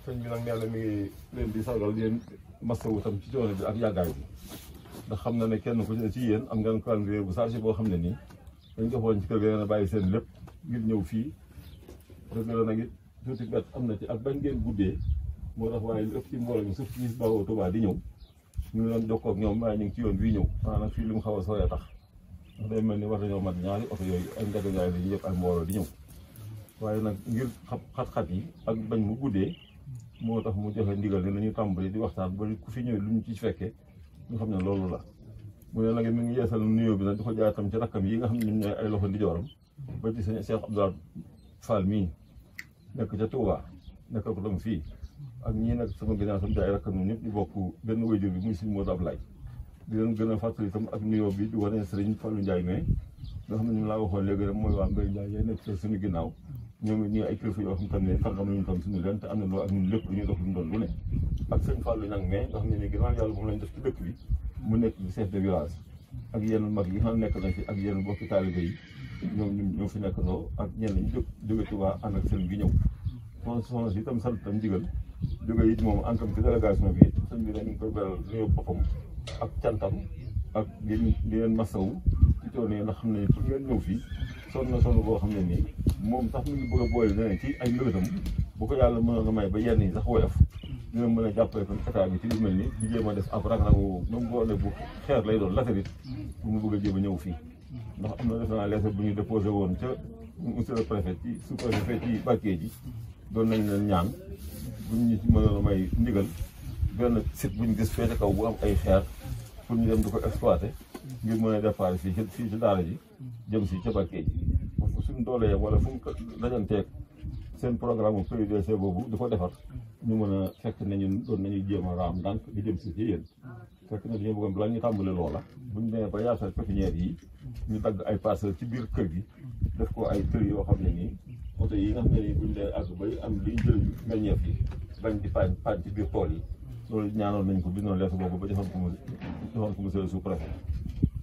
sëñ bi nag nee na mi ngi leen di sargal di leen masawu tam ci coono bi ak yàggaay bi ndax xam na ne kenn ku ci yéen am ngeen calendrier bu chargé boo xam ne nii dañ ko xool ci kër ga ngeen a bàyyi seen lépp ngir ñëw fii dëgg la nag it tuuti bet am na ci ak bañ ngeen guddee moo tax waaye lu ëpp ci mbooloo mi suuf ci bawoo Tuubaa di ñëw ñu ngi doon jokkoo ak ñoom waaye ñu ngi ci yoon bii ñëw maanaam fii li mu xaw a sooyee tax ndax day mel ni war nañoo mat ñaari oto yooyu ay ngagangaay la ñu yëpp ak mbooloo di ñëw waaye nag ngir xat-xat yi ak bañ mu guddee moo tax mu joxe ndigal ne nañu tàmbali di waxtaan ba ku fi ñëwee lu ñu ci fekkee ñu xam ne loolu la mu ne nag mi ngi yeesal nuyoo bi nag di ko jaar tam ci rakkam yi nga xam ne ñun ñooy ay loxo ndijooram ba ci sëñ Cheikh Abdoulaye Fall mii nekk ca Touba nekk ko tam fii ak ñii nag sama ginnaaw tam di ay rakkam ñëpp ñu bokk benn wayjur bi muy suñu Modou Ablaye di leen gën a fàttali itam ak nuyoo bi di wane Sëriñ Fallou Ndiaye mais nga xam ne ñu laa waxoon léegi rek mooy waa Mbaye Ndiaye nekk suñu ginnaaw ñoom it ñii ay kilifa yoo xam ne fàggam nañu tam suñu leen te am na loo ak ñun lépp lu ñuy dox lu mu doon lu ne ak sëñ Fallou nag mais nga xam ne ni ginnaaw yàlla moom lañ def ci dëkk bi mu nekk chef de village ak yenn mag yi nga xam ne nekk nañ fi ak yenn bokki taalibe yi ñoo fi nekk ndoo ak ñenn ñu jóge Touba ànd ak sëñ bi ñëw soxna si itam sant tam digal jóge it moom en tant que délégation bi sëñ bi dañu koy beral nuyoo boppam ak cantam ak di leen masawu ci coono yi ndax xam ne pour ngeen ñëw fii sonn na sonn boo xam ne nii moom sax mi ngi bëgg a boole ne ci ay mbébétam bu ko yàlla mënoon a may ba yenn yi sax woyof dina mën a jàppale kon état bi ci lu mel ni di jéem a def ab rag-ragu même boo ne bu xeer lay doon latérite pour mu bëgg a jéem a ñëw fii ndax am na defe naa lettre bu ñu déposé woon ca monsieur le préfet ci sous-préfet ci Bakke ji doon nañ leen ñaan buñ ñu ci mënoon a may ndigal benn site bu ñu gis fee kaw bu am ay xeer pour ñu dem di ko exploité ngir mën a départ fii ci daara ji jëm si ca Bakke ji parce que suñ doolee wala fu mu dajanteeg seen programme PUDC boobu di ko defar ñu mën a fekk ne ñun doon nañuy jéem a raam ndànk di jëm si ci yéen fekk na dañoo bëggoon balaa ñu tàmbale loola buñ demee ba yaatal pépinière yi ñu dagg ay parcelles ci biir kër gi def ko ay kër yoo xam ne nii oto yi nga xam ne nii buñ dee àgg bay am liñ jël meññeef yi bañ di paañ ci biir tool yi loolu ñaanoon nañ ko bindoon lettre boobu ba joxoon ko monsieur le sous-préfet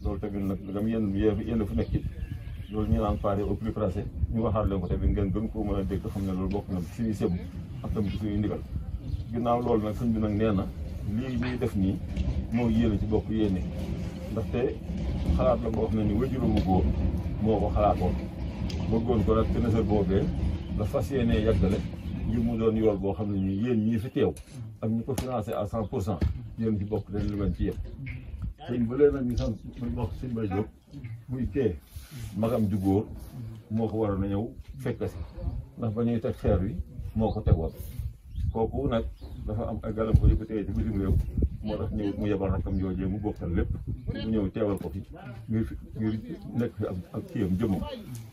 loolu tamit nag dam yéen fu nekk it loolu ñu naan pare au plus pressé ñu waxaat leen ko tamit ngeen gën koo mën a dégg xam ne loolu bokk na suñuy sëb ak tamit suñuy ndigal ginnaaw loolu nag sëñ bi nag nee na lii ñuy def nii moo yéene ci bokk yéene ndaxte xalaat la boo xam ne ni wajuróomu góor moo ko xalaatoon bëggoon ko nag te nësër boobee la fas yéenee yàggale ngir mu doon yool boo xam ne ni yéen ñii fi teew ak ñi ko financé à 100% yéen ci bokk dañ lu leen ci yëpp sëñ ba leen nag ñu sant muy bokk sëñ Bay Jóob muy kee magam ju góor moo ko waroon a ñëw fekk si ndax ba ñuy teg xeer wi moo ko tegoon kooku nag dafa am ay gàllankoor yu ko téye ci bitim réew moo tax ñëw mu yebal rakkam joojee mu bokkal lépp mu ñëw teewal ko fi ngir nekk fi ak kiyam jëmmam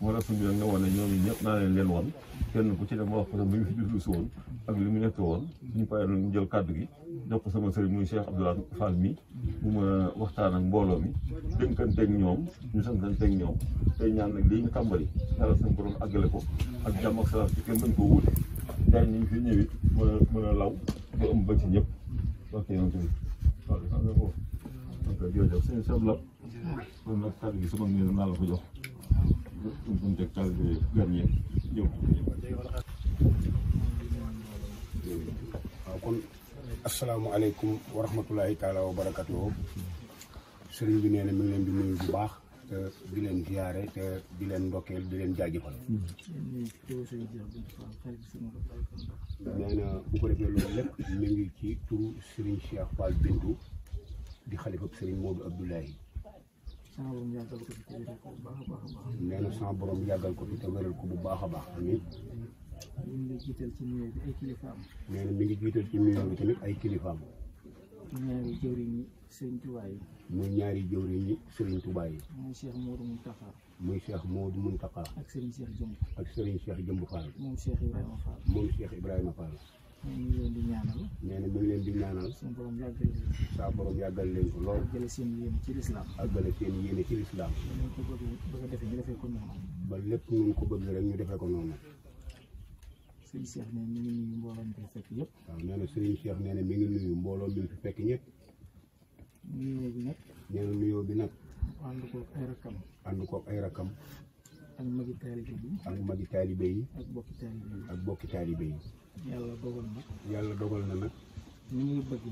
moo tax suñu nag ne woon ne ñoom ñëpp naa leen woon kenn ku ci ne ma wax ko sax mi ngi fi jublu si woon ak li mu nekk woon suñu paree ñu jël kàddu gi jox ko sama sëriñ muy Cheikh Abdoulaye Fall mi mu mën a waxtaan ak mbooloo mi dénkanteeg ñoom ñu santanteeg ñoom tey ñaan nag lii ñu tàmbali yàlla suñu borom àggale ko ak jàmm ak salaam ci kenn bañ koo wuute jaay ñu fi ñëwit mën a law ba ëmb ba ci ñëpp ok yoon tamit waaw xam nga foofu donc jërëjëf sëñ Sabla kon nag kàddu gi sama ngi naa la ko jox suñ teg kàddu gi gan ñi ñëw waaw kon asalaamaaleykum wa rahmatulahi taala wa barakatuhu sëriñ bi nee na mi ngi leen di nuyu bu baax te di leen ziyaare te di leen ndokkeel di leen jaajëfal nee na bu ko defee loolu lépp mi ngi ci turu Serigne Cheikh Fall Bintou di xalifa Serigne Modou Abdoulaye nee na sama borom yàggal ko fi te wéral ko bu baax a baax amiin mi ngi jiital ci nuyoo bi ay kilifaam. nee na mi ngi jiital ci nuyoo bi tamit ay kilifaam. ñaari jëwriñi Serigne Touba yi. muy ñaari jëwriñi Serigne Touba yi. muy Cheikh Modou Mountakha. muy Cheikh Modou Mountakha. ak Serigne Cheikh Jëmb. ak Serigne Cheikh Jëmb Fall. moom Cheikh Ibrahima Fall. moom Cheikh Ibrahima Fall. mi ngi leen di ñaanal. nee na mi ngi leen di ñaanal. suñu borom yàggal leen. saa borom yàggal leen ko lool. àggale seen yéene ci lislaam. àggale seen yéene ci lislaam. dañ ko bëgg a defee ñu defee ko noonu. ba lépp nun ko bëgg rek ñu defee ko noonu. Serigne Cheikh ne mi ngi nuyu mbooloo mi fi fekk yëpp. waaw nee na Serigne Cheikh nee na mi ngi nuyu mbooloo mi fi fekk ñëpp. nuyoo bi nag. nee na nuyoo bi nag. ànd koog ay rakkam. ànd koog ay rakkam. ak magi taalibe yi. ak magi taalibe yi. ak bokki taalibe yi. ak bokki taalibe yi. yàlla dogal na nag ni ngay bëgg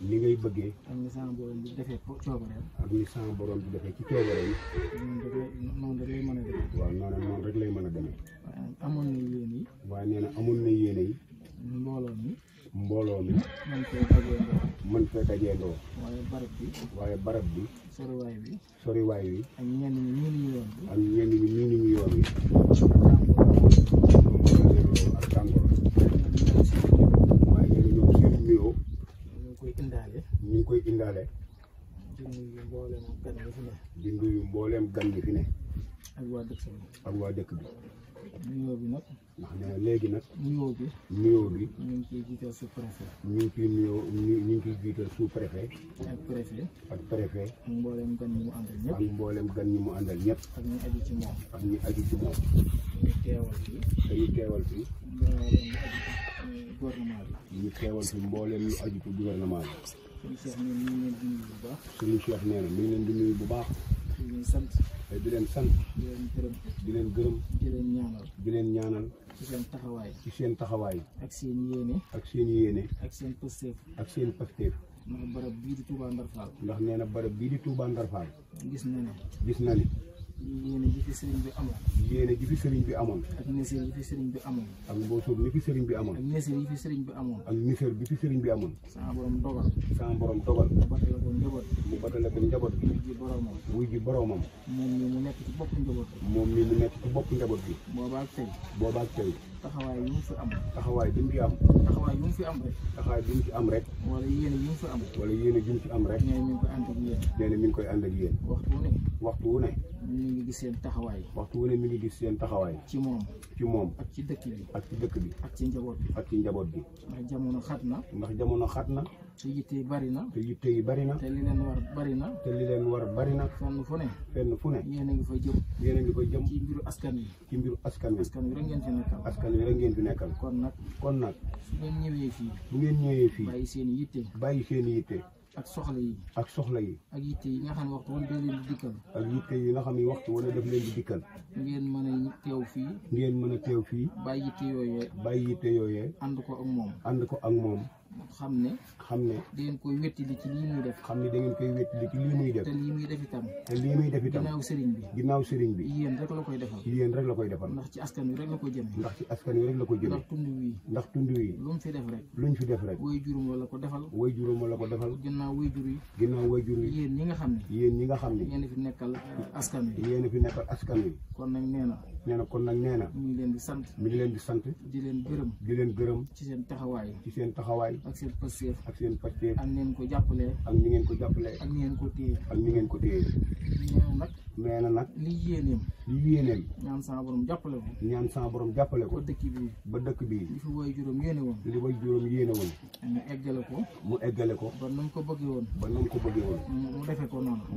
ni ngay bëggee ak ni sama borom bi defee coobareem ak ni sama borom bi defee ci coobareem noonu rek lay mën a demee. waaw noonu rek lay mën a demee. waaye amoon na yéen yi. waaye nee na amoon na yéene yi. mbooloo mi. mën fee dajeendoo. waaye barab bi. soriwaay bi. ak ñenn ñi nii ni ñu yoon wi. ak tàngoor. waaye nee na ñoom seen nuyoo. ñu ngi koy indaale. di nuyu mbooleem gan gi fi ne. ak waa dëkk bi. nuyoo bi nag. ndax nee na léegi nag. nuyoo bi. ñu ngi ciy jiital sous-préfet. ñu ngi ciy jiital sous-préfet. ak préfet. ak mbooleem gan ñi mu àndal ñëpp. ak ñi aju ci moom. dañuy teewal fii. gouvernement bi. ñu teewal fi mbooleem lu aju ci gouvernement bi. Serigne Cheikh nee na mi ngi leen di nuyu bu baax. di leen sant. di leen sant. di leen gërëm. di leen ñaanal. ci seen taxawaay. ak seen yéene. ak seen pasteef. ndax barab bii di Touba Ndar Fall. ndax nee na barab bii di Touba Ndar Fall. gis na ni. yéene ji fi sëriñ bi amoon. ak neseer yi fi sëriñ bi amoon. ak mboosoor mi fi sëriñ bi amoon. ak neseer yi fi sëriñ bi amoon. ak neseer bi fi sëriñ bi amoon. sama borom dogal. mu batale ko njaboot bi. wuy ji boroomam. moom mi mu nekk ci bopp njaboot bi. boobaak tey. taxawaay yu mu fi am. taxawaay bi mu fi am rek. wala yéene yu mu fi am. rek. nee na mi ngi koy ànd ak yéen. waxtu wu ne. mi ngi gis seen taxawaay. ci moom. ak ci dëkk bi. ak ci njaboot bi. ndax jamono xat na. te yitte yi bari na. te li leen war bari na. fenn fu ne. yéen a ngi fa jëm. ci mbiru askan wi. askan wi rek ngeen fi nekkal. kon nag. su ngeen ñëwee fii. bàyyi seen yitte. ak soxla yi. ak yitte yi nga xam ne waxtu wane daf leen di dikkal. ngeen mën a teew fii. bàyyi yitte yooyee. ànd ko ak moom. xam ne da ngeen koy wettili ci lii muy def. te lii muy def itam. ginnaaw sëriñ bi. yéen rek la koy defal. ndax ci askan wi rek la ko jëmee. ndax tund wi. lu mu fi def rek. way juróom wala ko defal. ginnaaw way jur yi. yéen ñi nga xam ne. yéen fi nekkal askan wi. kon nag nee na. mi ngi leen di sant. di leen gërëm. ci seen taxawaay. ak seen pasteef. ak ni ngeen ko jàppalee. ak ni ngeen ko téye. nee na nag. li yéeneem. ñaan sama borom jàppale ko. ba dëkk bi. li fi way juróom yéene woon. mu eggale ko. ba nu mu ko bëggee woon.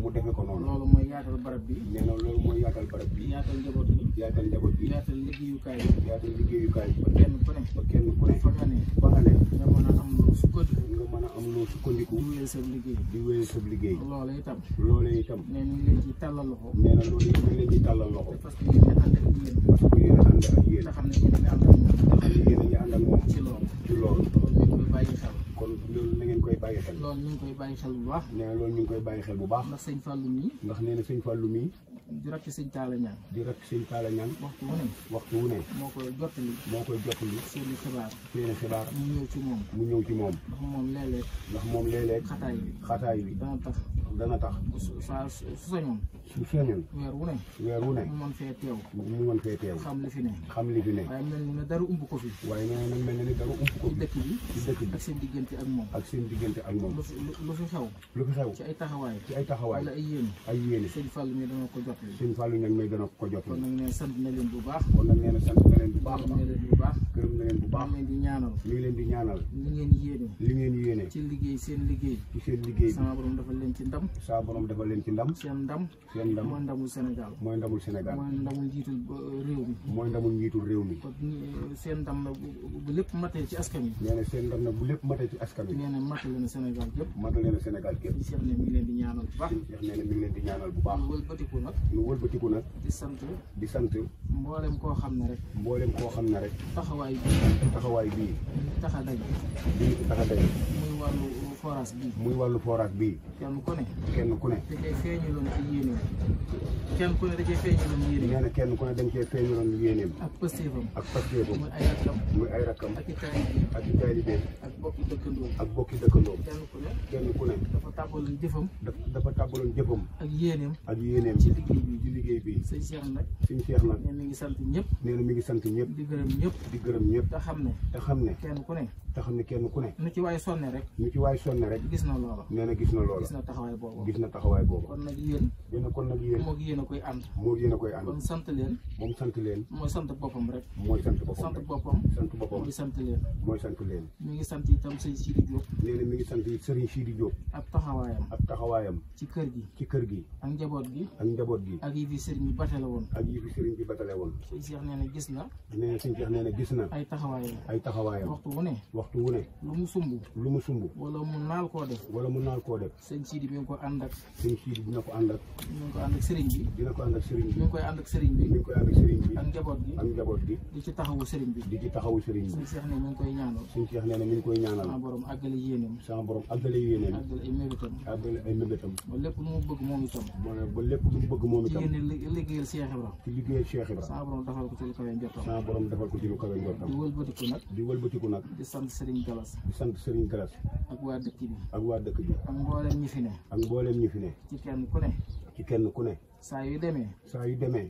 mu defe ko noonu. loolu mooy yaatal barab bi. yaatal njaboot bi. yaatal liggéeyukaay bi. ba kenn ku ne. fa nga ne. nga mën a am loo sukkandiku. di wéyal sa liggéey. loolu itam. nee na ñu ngi leen ciy tàllal loxo. parce que yéen a ànd ak yéen. te xam ne yéen a ngi ànd ak moom. ci loolu. kon loolu na ngeen koy bàyyi xel. loolu ñu ngi koy bàyyi xel bu baax. nee na loolu ñu ngi koy bàyyi xel bu baax. ndax sëñ Fallou mii. di rakk sëñ Talla Niang. waxtu wu ne. moo koy jottali. seeni xibaar. mu ñëw ci moom. ndax moom léeg-léeg. xataay bi. dana tax. su sañoon. weer wu ne. mu mën fee teew. xam li fi ne. waaye mel ni ne dara ump ko fi. ci dëkk bi. ak seen diggante ak moom. lu fi xew. ci ay taxawaay. wala ay yéene. sëñ Fallou mi dana ko jot. kon nag nee sant na leen bu baax. gërëm na leen bu baax. mi ngi leen di ñaanal. li ngeen yéene. ci seen liggéey. sama borom dafa leen ci ndam. seen ndam. mooy ndamul Sénégal. mooy ndamul njiitul réew mi. kon seen ndam nag bu lépp matee ci askan wi. nee na seen ndam nag bu lépp matee ci askan wi. nee na matale na Sénégal gépp. Cheikh ne mi ngi leen di ñaanal bu baax. ñu wëlbatiku nag. di sant. mboolem koo xam ne rek. taxawaay bi taxawaay bii taxa daj bii taxa daj muy wàllu forage bii muy wàllu forage bii kenn ku ne da cay feeñaloon ci yéeneem kenn ku ne da cay feeñaloon yéeneem nee na kenn ku ne dañ cee feeñaloon yéeneem ak pëstéefam muy ay rakkam ak i taalibeem ak bokki dëkkandoom kenn ku ne dafa tàbbaloon jëfam ak yéeneem ci liggéey bi sëñ Cheikh nag ne mi ngi sant ñëpp mi ngi sant ñëpp di gërëm ñëpp te xam ne kenn ku ne nu ci waay sonne rek gis na loola gis na taxawaay boobu kon nag yéen moo yéen a koy ànd kon sant leen mooy sant boppam rek sant boppam mooy sant leen mi ngi sant itam sëñ Sidi Diop mi ngi sant Serigne Sidi Diop ab taxawaayam ci kër gi ak njaboot gi ak yi fi sëriñ bi batale woon sëñ Cheikh nee na gis na ay taxawaayam waxtu wu ne lu mu sumb wala mu naal koo def sëñ Sidi mi ngi ko ànd ak dina ko ànd ak sëriñ bi mi ngi koy ànd ak sëriñ bi ak njaboot gi di ci taxawu sëriñ bi sëñ Cheikh ne mi ngi koy ñaanal sama borom àggale yéeneem àggale ay mébétam ba lépp lu mu bëgg moom itam ci yéene liggéeyal Cheikh Ibra sama borom defal ko ci lu kawe njortam di wëlbatiku nag di sant Serigne Galas ak waa dëkk bi ak mbooleem ñi fi ne ci kenn ku ne saa yu demee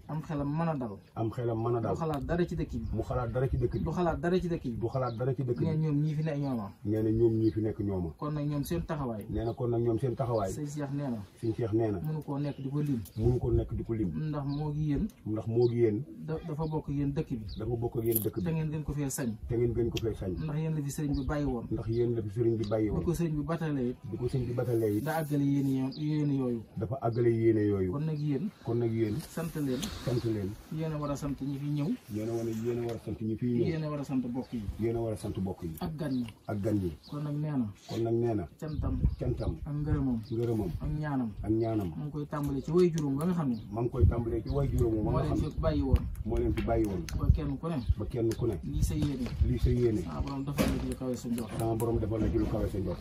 am xelam mën a dal du xalaat dara ci dëkk bi du xalaat dara ci dëkk bi nee ñoom ñii fi nekk ñooma kon nag ñoom seen taxawaay sëñ Cheikh nee na mënu koo nekk di ko lim ndax moo gi yéen dafa bokk yéen dëkk bi te ngeen gën ko fee sañ ndax yéen la fi sëriñ bi bàyyi woon di ko sëriñ bi batalee it da àggale yéene yooyu dafa àggale yéene yooyu kon nag yéen sant leen yéen a war a sant ñi fi ñëw yéen a war a sant ñi fi ñëw yéen a war a sant bokk yi ak gan ñi kon nag nee na cantam ak ngërëmam ak ñaanam mu ngi koy tàmbale ci way juróom ba nga xam ne moo leen fi bàyyi woon ba kenn ku ne lii sa yéene sama borom defal na ci lu kawe sa njort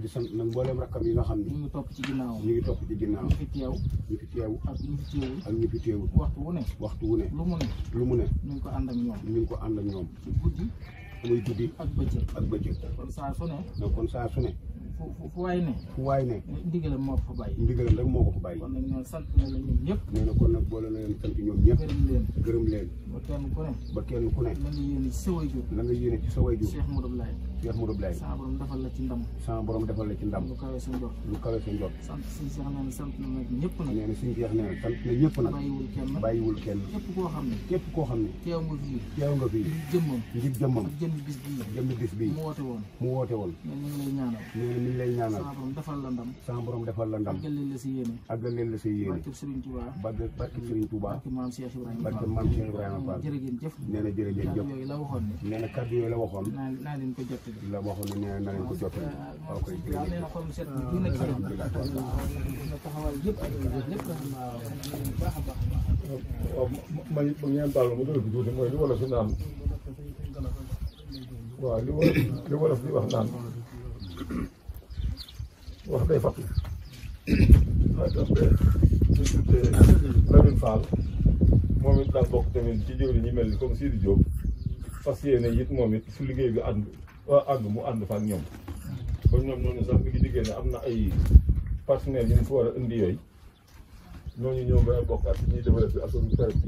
di sant nag mbooleem rakkam yi nga xam ne ñu ngi topp ci ginnaaw ñi fi teew ak ñi fi teewul waxtu wu ne lu mu ne ñu ngi ko ànd ak ñoom ci guddi ak bëccëg kon saa su ne fu waay ne ndigalam moo ko fa bàyyi kon nag ñoo sant na la ñoom ñëpp nee na kon nag boole na leen sant ñoom ñëpp gërëm leen ba kenn ku ne la nga yéene ci sa wayjur Cheikh Modou Blay sama borom defal la ci ndam lu kawe sa njort sant suñu Cheikh nee na sant na nag ñëpp nag bàyyiwul kenn képp koo xam ne teew nga fii ngir jëmmam ak jëmmi bis bii mu woote woon mi ngi lay ñaanal sama borom defal la ndam àggaleel la sa yéene barke Serigne Touba barke Maam Cheikh Ibrahima Fall nee na jërëjëf nee na kàddu yooyu la waxoon naa leen ko jottali nee na leen ko jottali waaw koy may ba ngeen baal ma dëgg tuuti mooy li wolof si naan waaw li wolof di wax naan wax day fàttali Lamine Fall moom it daal bokk tamit ci jëwri ñi mel ni comme Sidi Diop fas yéene it moom it su liggéey bi àgg mu ànd fa ak ñoom ba ñoom noonu sax mi ngi diggée ne am na ay partenaires yu ñu fi war a indi yooyu ñooñu ñëw ba bokkaat ñuy développé ak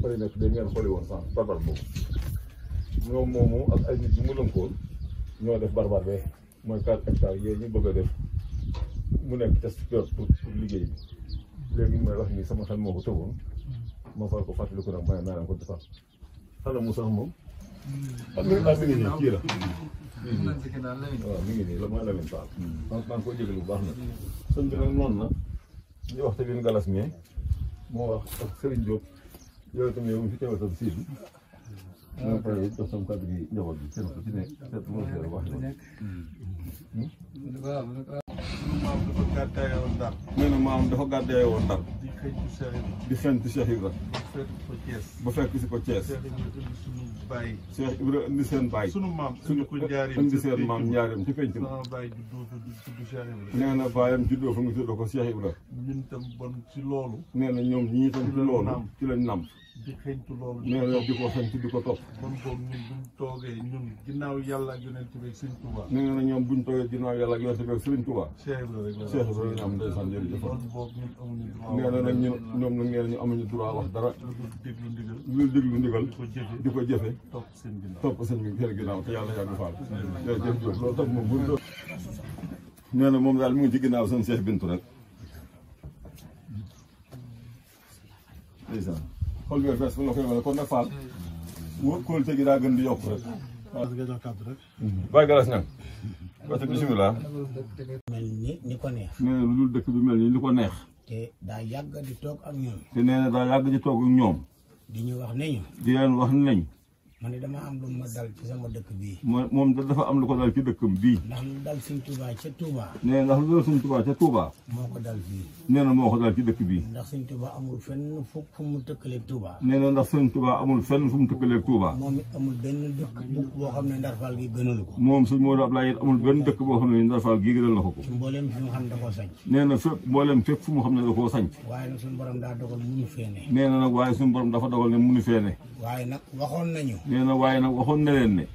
périmètre bi ngeen xooli woon sax barbar boobu ñoom moomu ak ay nit yu mu lënkoon ñoo def barbar be mooy 4 hectares yooyu ñu bëgg a def mu nekk test pilote pour liggéey bi léegi may wax ni sama xel moo ko tëboon ma far ko fàttaliku nag may naa leen ko defar xanaa mu sax moom mi ngi nii kii la waaw mi ngi nii la mooy Lamine Fall maa ngi koy jégalu bu baax nag sëñ bi nag noonu na ñu wax te bin galas mi moo wax ak Serigne Diop yow itam yow mi fi teewal tam sii bi moo pare jox sama kàddu gi njaboot bi kenn ku ci nekk seet moo fi wax maam dafa gàddaay woon Ndar. nee na maam dafa gàddaay woon Ndar. di xëy ci Cheikh Ibra. di xëy ci Cheikh Ibra. ba fekk ko Thiès. ba fekk si ko Thiès. bàyyi. Cheikh Ibra indi seen bàyyi. sunu maam indi ko njaareem indi seen maam njaareem ci penc ma. sama bàyyi juddoo fa tudd Cheikh Ibra. nee na baayam juddoo fa nga tudd ko Cheikh Ibra. ñun tam bon ci loolu. nee na ñoom ñii tam ci loolu ci lañ nam. di xeeñtu loolu. nee na di ko sant di ko topp. bon boobu ñun buñ toogee ñun ginnaaw yàlla ak yonent bi Sëriñ Tuubaa. nee na ñoom buñ toogee ginnaaw yàlla ak yonent bi ak Sëriñ Tuubaa. Cheikh Ibra rek la Cheikh Ibra ñu am ndeysaan jërëjëf. bon boobu ñun amuñu droit. nee na nag ñoom nag nee na ñu amuñu droit wax dara. lu dul déglu ndigal. lu déglu ndigal. di ko jëfe. topp seen ginnaaw. topp seen ginnaaw te yàlla yàgg faal. jërëjëf Diop loolu tam moom buñ doon. nee na moom daal mu ngi ci ginnaaw seen Cheikh Bintu rek. ndeysaan xool bi fees fu la koy wane kon nag Fall kóolute gi daa gën di yokk rek. waaw Baye Galas Niang wate bisimilah. mel ni ko neex. nee na lu dul dëkk bi mel ni li ko neex. te daa yàgg di toog ak ñoom. te nee na daa yàgg di toog ak ñoom. di ñu wax ne ñu. di leen wax nañ. man ne dama am lu ma dal ci sama dëkk bii. moom dafa am lu ko dal ci dëkkam bii. ndax lu dal Sëñ Tuubaa ca Touba. nee ndax lu dal Sëñ Tuubaa ca Touba. moo ko dal fii. nee na moo ko dal ci dëkk bii. ndax Sëñ Tuubaa amul fenn fu mu tëkkaleeg Touba. nee na ndax Sëñ Tuubaa amul fenn fu mu tëkkaleeg Touba. moom it amul benn dëkk boo xam ne Ndar Fall gi gënalu ko. moom sëñ Modou Ablaye it amul benn dëkk boo xam ne Ndar Fall gii gënal na ko ko. ci mboolem fi mu xam ne da koo sanc. nee na fépp mboolem fépp fu mu xam ne da koo sanc. waaye nag suñu borom daa dogal munu fee ne. nee na nag waaye suñu borom dafa dogal ne munu fee ne. waaye nag waxoon nañu. nee na waaye nag waxoon na leen ne.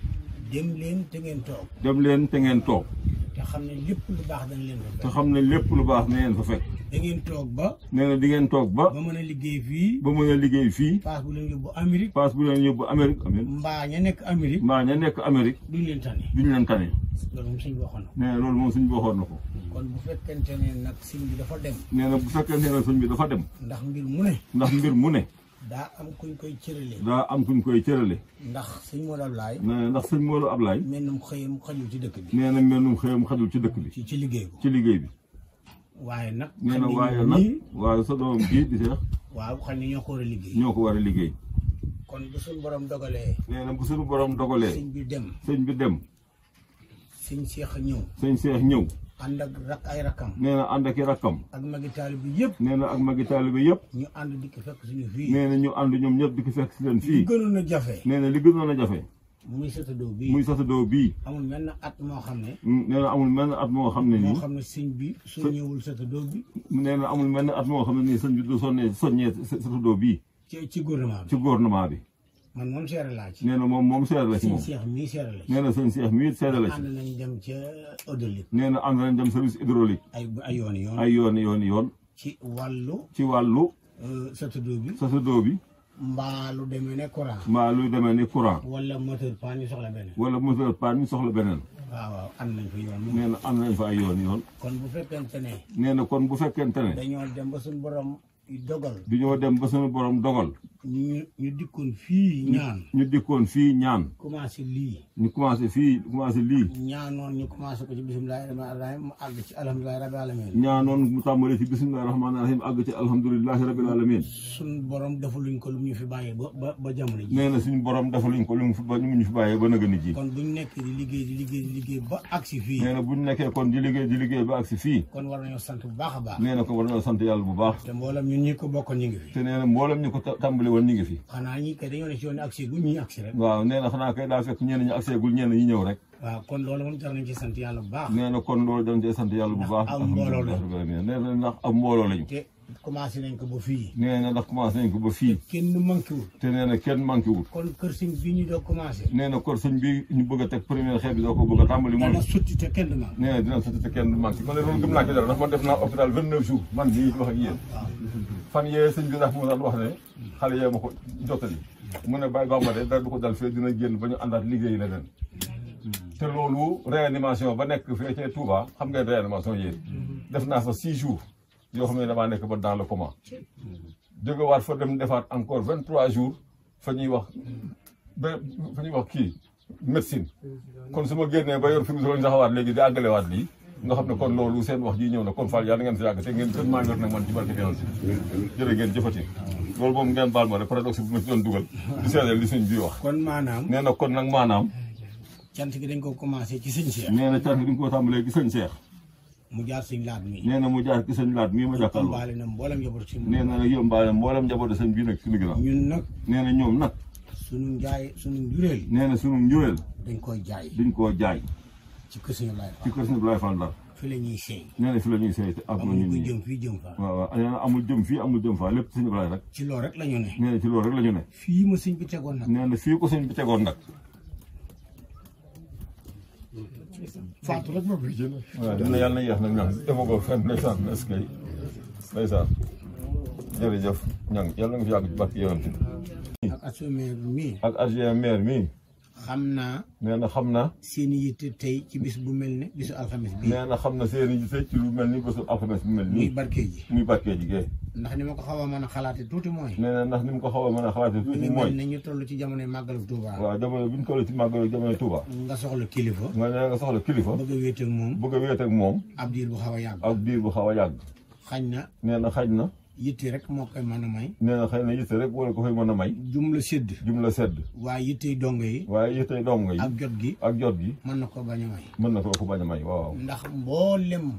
dem leen te ngeen toog. dem leen te ngeen toog. te xam ne lépp lu baax dañ leen fa fekk. te xam ne lépp lu baax na ngeen fa fekk. da ngeen toog ba. nee na di ngeen toog ba. ba mën a liggéey fii. ba mën a liggéey fii. paas bu leen yóbbu Amérique. paas bu leen yóbbu Amérique. amiin mbaa ña nekk Amérique. mbaa ña nekk Amérique. duñ leen tane. duñ leen tane. loolu moom suñ waxoon na. nee na loolu moom suñ waxoon na ko. kon bu fekkente ne nag sëñ bi dafa dem. nee na bu fekkente ne sëñ bi dafa dem. ndax mbir mu ne. ndax mbir mu ne. daa am kuñ koy cërale. daa am kuñ koy cërale. ndax sëñ Modou Ablaye. nee na ndax sëñ Modou Ablaye. mennum xëyam xajul ci dëkk bi. nee na mennum xëyam xajul ci dëkk bi. ci liggéey ko. ci liggéey bi. waaye nag. nee na waaye nag waaye sa doom bii di Seex. waaw xam ne ñoo ko war a liggéey. ñoo ko war a liggéey. kon bu suñu borom dogalee. nee na bu suñu borom dogalee. sëñ bi dem. sëñ bi dem. sëñ Seex ñëw. sëñ Seex ñëw. ànd ak ay rakkam. nee na ànd ak i rakkam. ak magi taalibe bi yëpp. nee na ak magi taalibe bi yëpp. ñu ànd dikk fekk suñu fii. nee na ñu ànd ñoom ñëpp di ko fekk si leen fii. li gënoon a jafe. nee na li gënoon a jafe. muy satadoo bii. muy satadoo bii. amul menn at moo xam ne. nee na amul menn at moo xam ne nii. moo xam ne sëñ bi soo ñëwul satadoo bi. nee na amul menn at moo xam ne nii sëñ bi du soññee satadoo bii. ci gouvernement bi. ci gouvernement bi. man moom seere laa ci. nee na moom seere la ci moom. sëñ Seex mii seere la ci. nee na sëñ Seex mii seere la ci. ànd nañ dem ca hydraulique. nee na ànd nañ dem service hydraulique. ay yoon yoon. ay yoon. ci wàllu. ci wàllu. satadoo bi. satadoo bi. mbaa lu demee ne courant. mbaa lu demee ne courant. wala moteur panne ñu soxla beneen. wala moteur panne ñu soxla beneen. waaw ànd nañ fa yoon. nee na ànd nañ fa ay yoon. kon bu fekkente ne. nee na kon bu fekkente ne. dañoo dem ba suñu borom dogal. dañoo dem ba suñu borom dogal. ñu dikkoon fii ñaan. ñu dikkoon fii ñaan. commencé lii. ñu commencé lii. ñaanoon ñu commencé ko ci bisimilahi rahmaani rahim mu àgg ci alhamdulilahi rabbil alamin. ñaanoon mu tàmbale ci bisimilahi rahmaani rahim àgg ci alhamdulilahi rabbil alamin. suñu borom defaluñ ko lu ñu fi bàyyee ba jamono ji. nee na suñu borom defaluñ ko lu ñu fi bàyyee ba nëgëni ji. kon buñ nekk di liggéey ba agsi fii. nee na buñ nekkee kon di liggéey ba agsi fii. kon war nañoo sant bu baax a baax. nee na kon war nañoo sant yàlla bu baax. te mboolem ñun ñi ko bokkoon ñu ngi fi. te nee na mboolem ñu ko tàmbali woon ñu ngi fi. xanaa ñi kay dañoo ne ci yoon agsi gu ñuy agsi rek. waaw nee na xanaa kay daa fekk ñenn ñi agsi gul ñenn ñi ñëw rek. waaw kon loolu moom jar nañ ci sant yàlla bu baax. nee na kon loolu dañ cee sant yàlla bu baax. am mbooloo la nee na ndax am mbooloo lañu. te commencé nañ ko ba fii. nee na ndax commencé nañ ko ba fii. kenn manqué wul. te nee na kenn manqué wul. kon kër sëñ bi ñu doog commencé. nee na kër sëñ bi ñu bëgg a teg première xeet bi doo ko bëgg a tàmbali moom. dana sotti te kenn du manqué. nee na dina sotti te kenn du manqué. man de loolu gëm naa ci dara ndax man def naa hôpital 29 jours man mii wax ak yéen. fan yee sëñ bi ndax mu daan wax ne xale yee ma ko jottali mu ne bàyyi Bamba de dara du ko dal fee dina génn ba ñu àndaat liggéey leneen. te loolu réanimation ba nekk fee cee Touba xam ngeen réanimation yéen def naa fa 6 jours yoo xam ne damaa nekk ba dans le coma jógewaat fa dem defaat encore 23 jours fa ñuy wax kii médecine kon su ma génnee ba yor fi mu doon taxawaat léegi di àggalewaat lii nga xam ne kon loolu seen wax ji ñëw na kon Fall yàlla ngeen fi yàgg te ngeen gën maa yor nag man ci barke Yàlla si jërë ngeen jëfati loolu moom ngeen baal ma de paradoxe bu ma ci doon dugal di seedeel li sëñ bi wax kon maanaam nee na kon nag maanaam cant gi dañ ko commencé ci sëñ Cheikh. nee na cant gi dañ ko tàmbalee ci sëñ Cheikh. mu jaar sëñ Laat mii. nee na mu jaar ci sëñ Laat mii ma jàkkaarloo. yóbbaale na mboolem njaboot si. nee na nag yóbbaale mboolem njaboot sëñ bii nag suñu ginnaaw. ñun nag. nee na ñoom nag. sunu njaay sunu njureel. nee na sunu njureel. dañ koo jaay. dañ koo jaay. ci kër Sëñ Ablaye Fall. ci kër Sëñ Ablaye Fall Ndar. fi la ñuy seey. nee na fi la ñuy seey te ak ñun ñii jëm fii jëm faa. waaw waaw nee na amul jëm fii amul jëm faa lépp Sëñ Ablaye rek. ci loolu rek la ñu ne. nee na ci loolu rek la ñu ne. fii ma sëñ bi tegoon nag. nee na fii ko sëñ bi tegoon nag. Faatu rek ma koy jël. waaw dina yàlla na yéex nag ñang dafa ko fenn ndeysaan est-ce que ndeysaan jërëjëf ñang yàlla nga fi yàgg ci barke yonent bi. ak adjoint maire mii. ak adjoint maire mii. xam naa. nee na xam naa. seen i yitte tey ci bis bu mel ne bisu alxames bii. nee na xam na seen i yitte ci lu mel ni bisu alxames bu mel nii. muy barkee ji. muy barkee ji gee. ndax ni ma ko xaw a mën a xalaatee tuuti mooy. nee na ndax ni mu ko xaw a mën a xalaatee tuuti mooy. ne ñu toll ci jamonoy màggalu Touba. waaw jamono bi ñu toll ci màggalu jamono Touba. nga soxla kilifa. nga soxla kilifa. bëgg a wéet ak moom. bëgg a wéet ak moom. ab diir bu xaw a yàgg. ab diir bu xaw a yàgg. xañ na. nee na xañ na. yitte rek moo koy mën a may. nee na xëy na yitte rek wala ko fay mën a may. jumla sedd. jumla sedd. waaye yittey dongo yi. waaye yittey dongo yi. ak jot gi. ak jot gi. mën na ko bañ a may. mën na ko bañ a may waaw. ndax mboolem.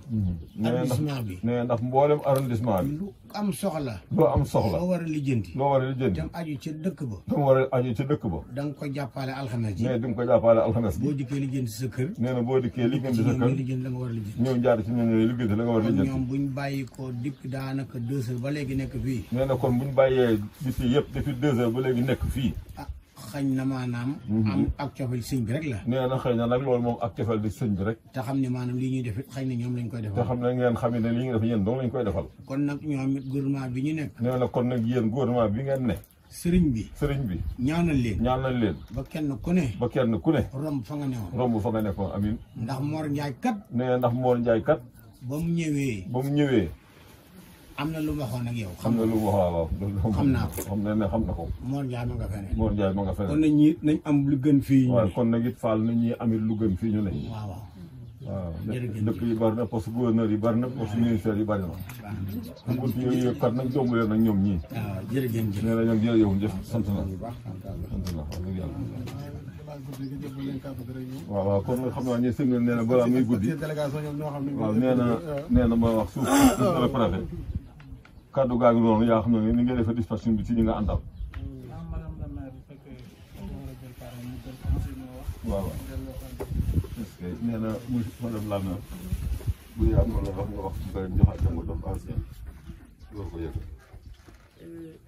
arrondissement bi. nee ndax mboolem arrondissement bi. lu am soxla. loo am soxla. loo war a lijjanti. loo war a lijjanti. dem aju ca dëkk ba. dem war a aju ca dëkk ba. da nga ko jàppale alxames ji. nee di nga ko jàppale alxames boo dikkee lijjanti sa kër. nee na boo dikkee lijjanti sa kër. lijjanti la nga war a lijjanti. ñëw jaar ci ñoom ñooy lijjanti la nga war a lijjanti. ñoom buñ bàyyi ko dikk daanaka 2 heures ba léegi nekk fii. nee na kon buñ bàyyee di fii yëpp depuis 2 heures ba léegi nekk fii. ah xañ na maanaam. am ak cofeel sëñ bi rek la. nee na xëy na nag loolu moom ak cofeel di sëñ bi rek. te xam ne maanaam lii ñuy def it xëy na ñoom lañ koy defal. te xam ne ngeen xam ne lii nga def yéen dong lañ koy defal. kon nag ñoom it gouvernement bi ñu nekk. nee na kon nag yéen gouvernement bi ngeen ne. sëriñ bi. sëriñ bi. ñaanal leen. ñaanal leen. ba kenn ku ne. ba kenn ku ne. romb fa nga newoon. romb fa nga nekkoon amin. ndax Mor Ndiaye kat. nee ndax Mor Ndiaye kat. ba mu ñëwee. ba mu ñëwee. am na lu mu waxoon ak yow. xam na lu mu wax waaw. xam naa ko xam na ne xam na ko. Mor Ndiaye ma nga feneen. Mor Ndiaye ma nga feneen. kon nag ñi nañ am lu gën fii. waaw kon nag it Fall nañ ñi amit lu gën fii ñu ne. waaw waaw. waaw dëkk yi bari na poste gouverneur yi bari na poste ministère yi bari na. bunt yooyu yëpp kat nag jomb leen nag ñoom ñii. waaw jërëjëf. nee na ñoom jërëjëf sant na. sant na wax dëgg yàlla. waaw waaw kon nag xam naa ne sëñ bi nee na balaa muy guddi. waaw nee na ma wax suuf le préfet. kaddu gaa ngi noonu yaa xam ne ni nga defee dispatch bi ci ñi nga àndal. waaw est-ce que nee na muy madame la maire bu dee am na loo wax nga wax ci beneen joxaat nga doon ancien loolu ko yëg.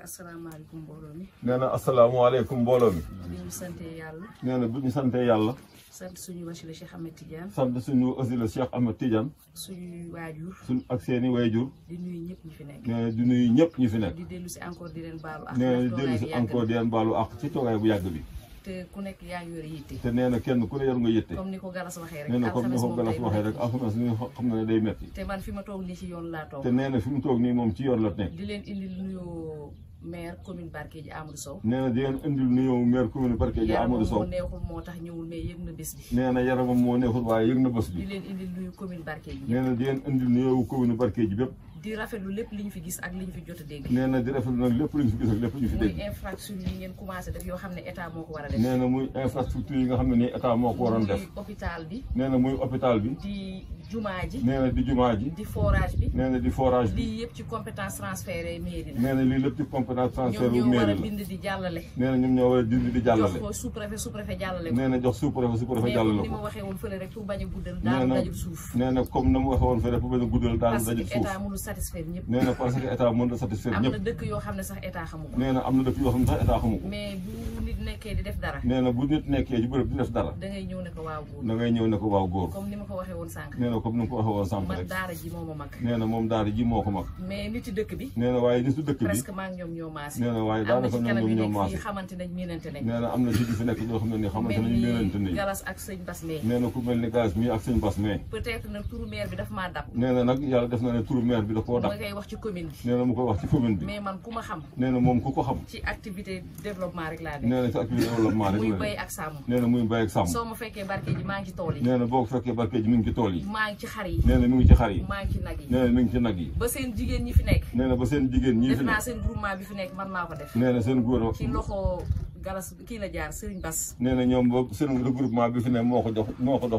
asalaamaaleykum mbooloo mi. nee na asalaamaaleykum mbooloo mi. bu ñu sante yàlla. nee na bu ñu santee yàlla. sant suñu wasila Cheikh Ahmed Tidiane. sant suñu wasila Cheikh Ahmed Tidiane. suñuy waajur. suñ ak seeni waajur. di nuyu ñëpp ñi fi nekk. nee na di nuyu ñëpp ñi fi nekk. di dellu si encore di leen baalu ak. nee na di dellu si encore di leen baalu ak ci toogaay bu yàgg bi. te ku nekk yaa ngi yore yitte. te nee na kenn ku ne yor nga yitte. comme ni ko Galas waxee rek. nee na comme ni ko Galas waxee rek alxames ni xam na ne day metti. te man fi ma toog nii ci yoon laa toog. te nee na fi mu toog nii moom ci yoon la nekk. di leen indil nuyoo maire commune Barkédji Amadou Sow. nee na di leen indil nuyoo maire commune Barkédji Amadou Sow. yaramam moo neexul moo tax ñëwul mais yëg na bés bi. nee na yaramam moo neexul waaye yëg na bés bi. di leen indil nuyu commune Barkédji. nee na di leen indil nuyoo commune Barkédji bépp. di rafetlu lépp li ñu fi gis ak li ñu fi jot a dégg. nee na di rafetlu nag lépp lu ñu fi gis ak lépp lu ñu fi dégg. muy infrastructure yi ngeen commencé def yoo xam ne état moo ko war a def. nee na muy infrastructure yi nga xam ne nii état moo ko waroon def. muy hôpital bi. nee na muy hôpital bi. di jumaa ji. nee na di jumaa ji. di forage bi. nee na di forage bi. lii yëpp ci compétence transférée mairie la. nee na lii lépp ci compétence transférée ñoom ñoo war a mairie la. bind di jàllale. nee na ñoom ñoo war a bind di jàllale. jox ko sous-préfet jàllale ko. nee na jox sous-préfet jàllale mais ni ko. ma waxee woon fële rek pour bañ a guddal. daal dajul suuf. nee na comme na mu waxee woon fële pour bañ a guddal daal dajul suuf. parce que état mënul satisfaire ñëpp. nee na parce que état mën na satisfaire am ñëpp. na dëkk yoo xam ne sax état xamu ko. nee na am na dëkk yoo xam ne sax état xamu ko. mais bu nit nekkee di def dara. nee na bu nit nekkee ci bërëb di def dara. da ngay ñëw ne ko waaw góor. da ngay ñëw ne ko waaw góor. comme ni ma ko waxee woon sànq. nee na comme ni ma ko waxee woon sànq man rek. daara ji moo ma mag. nee na moom daara ji moo ko mag. mais nit yi dëkk bi. nee na waaye nitu dëkk bi. presque maa ngi ñoom ñoo maase. nee na waaye daanaka ñoom ñoo maase. xamante nañ miinante nañ. nee na am na ci fi nekk ñoo xam ne ni xamante nañu miinante nañu. Galas ak sëñ Bas mee. nee na ku mel ni Galas mii ak sëñ Bas mee. peut-être nag turu maire bi daf maa dab. nee na nag yàlla def na ne turu maire bi da koo dab. ma koy wax ci commune bi. nee na mu koy wax ci commune bi. mais man ku ma xam. nee na moom ku ko xam. ci activité développement rek laa nee na ci activité développement rek la muy bay ak sàmm. nee na muy bay ak sàmm. soo ma fekkee Barkédji maa ngi ci tool yi. nee na boo ko fekkee Barkédji mi ngi ci tool yi. maa ngi ci xar yi. nee na mi ngi ci xar yi. maa ngi ci nag yi. nee na mi ngi ci nag yi. ba seen jigéen ñi fi nekk. nee na ba seen jigéen ñi fi def naa nekk. seen groupement bi fi nekk man maa ko def. nee na seen góor ci loxo Galas kii la jaar Serigne Bass. nee na ñoom boobu seen regroupement bi fi ne moo ko dox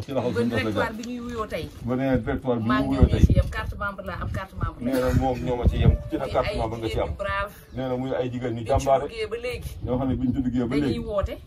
ci loxo ba Serigne Bass la jaar. directoire bi ñuy wuyoo tey. ba nee directoire bi maa ñu ngi wuyoo ñëw tey. ci yem carte membre laa am carte membre. nee na moom ñoo ma ci yem ku ci ne carte membre nga ci am. nee na muy ay jigéen ñu jàmbaare. ba léegi. ñoo xam ne biñ ci duggee ba léegi.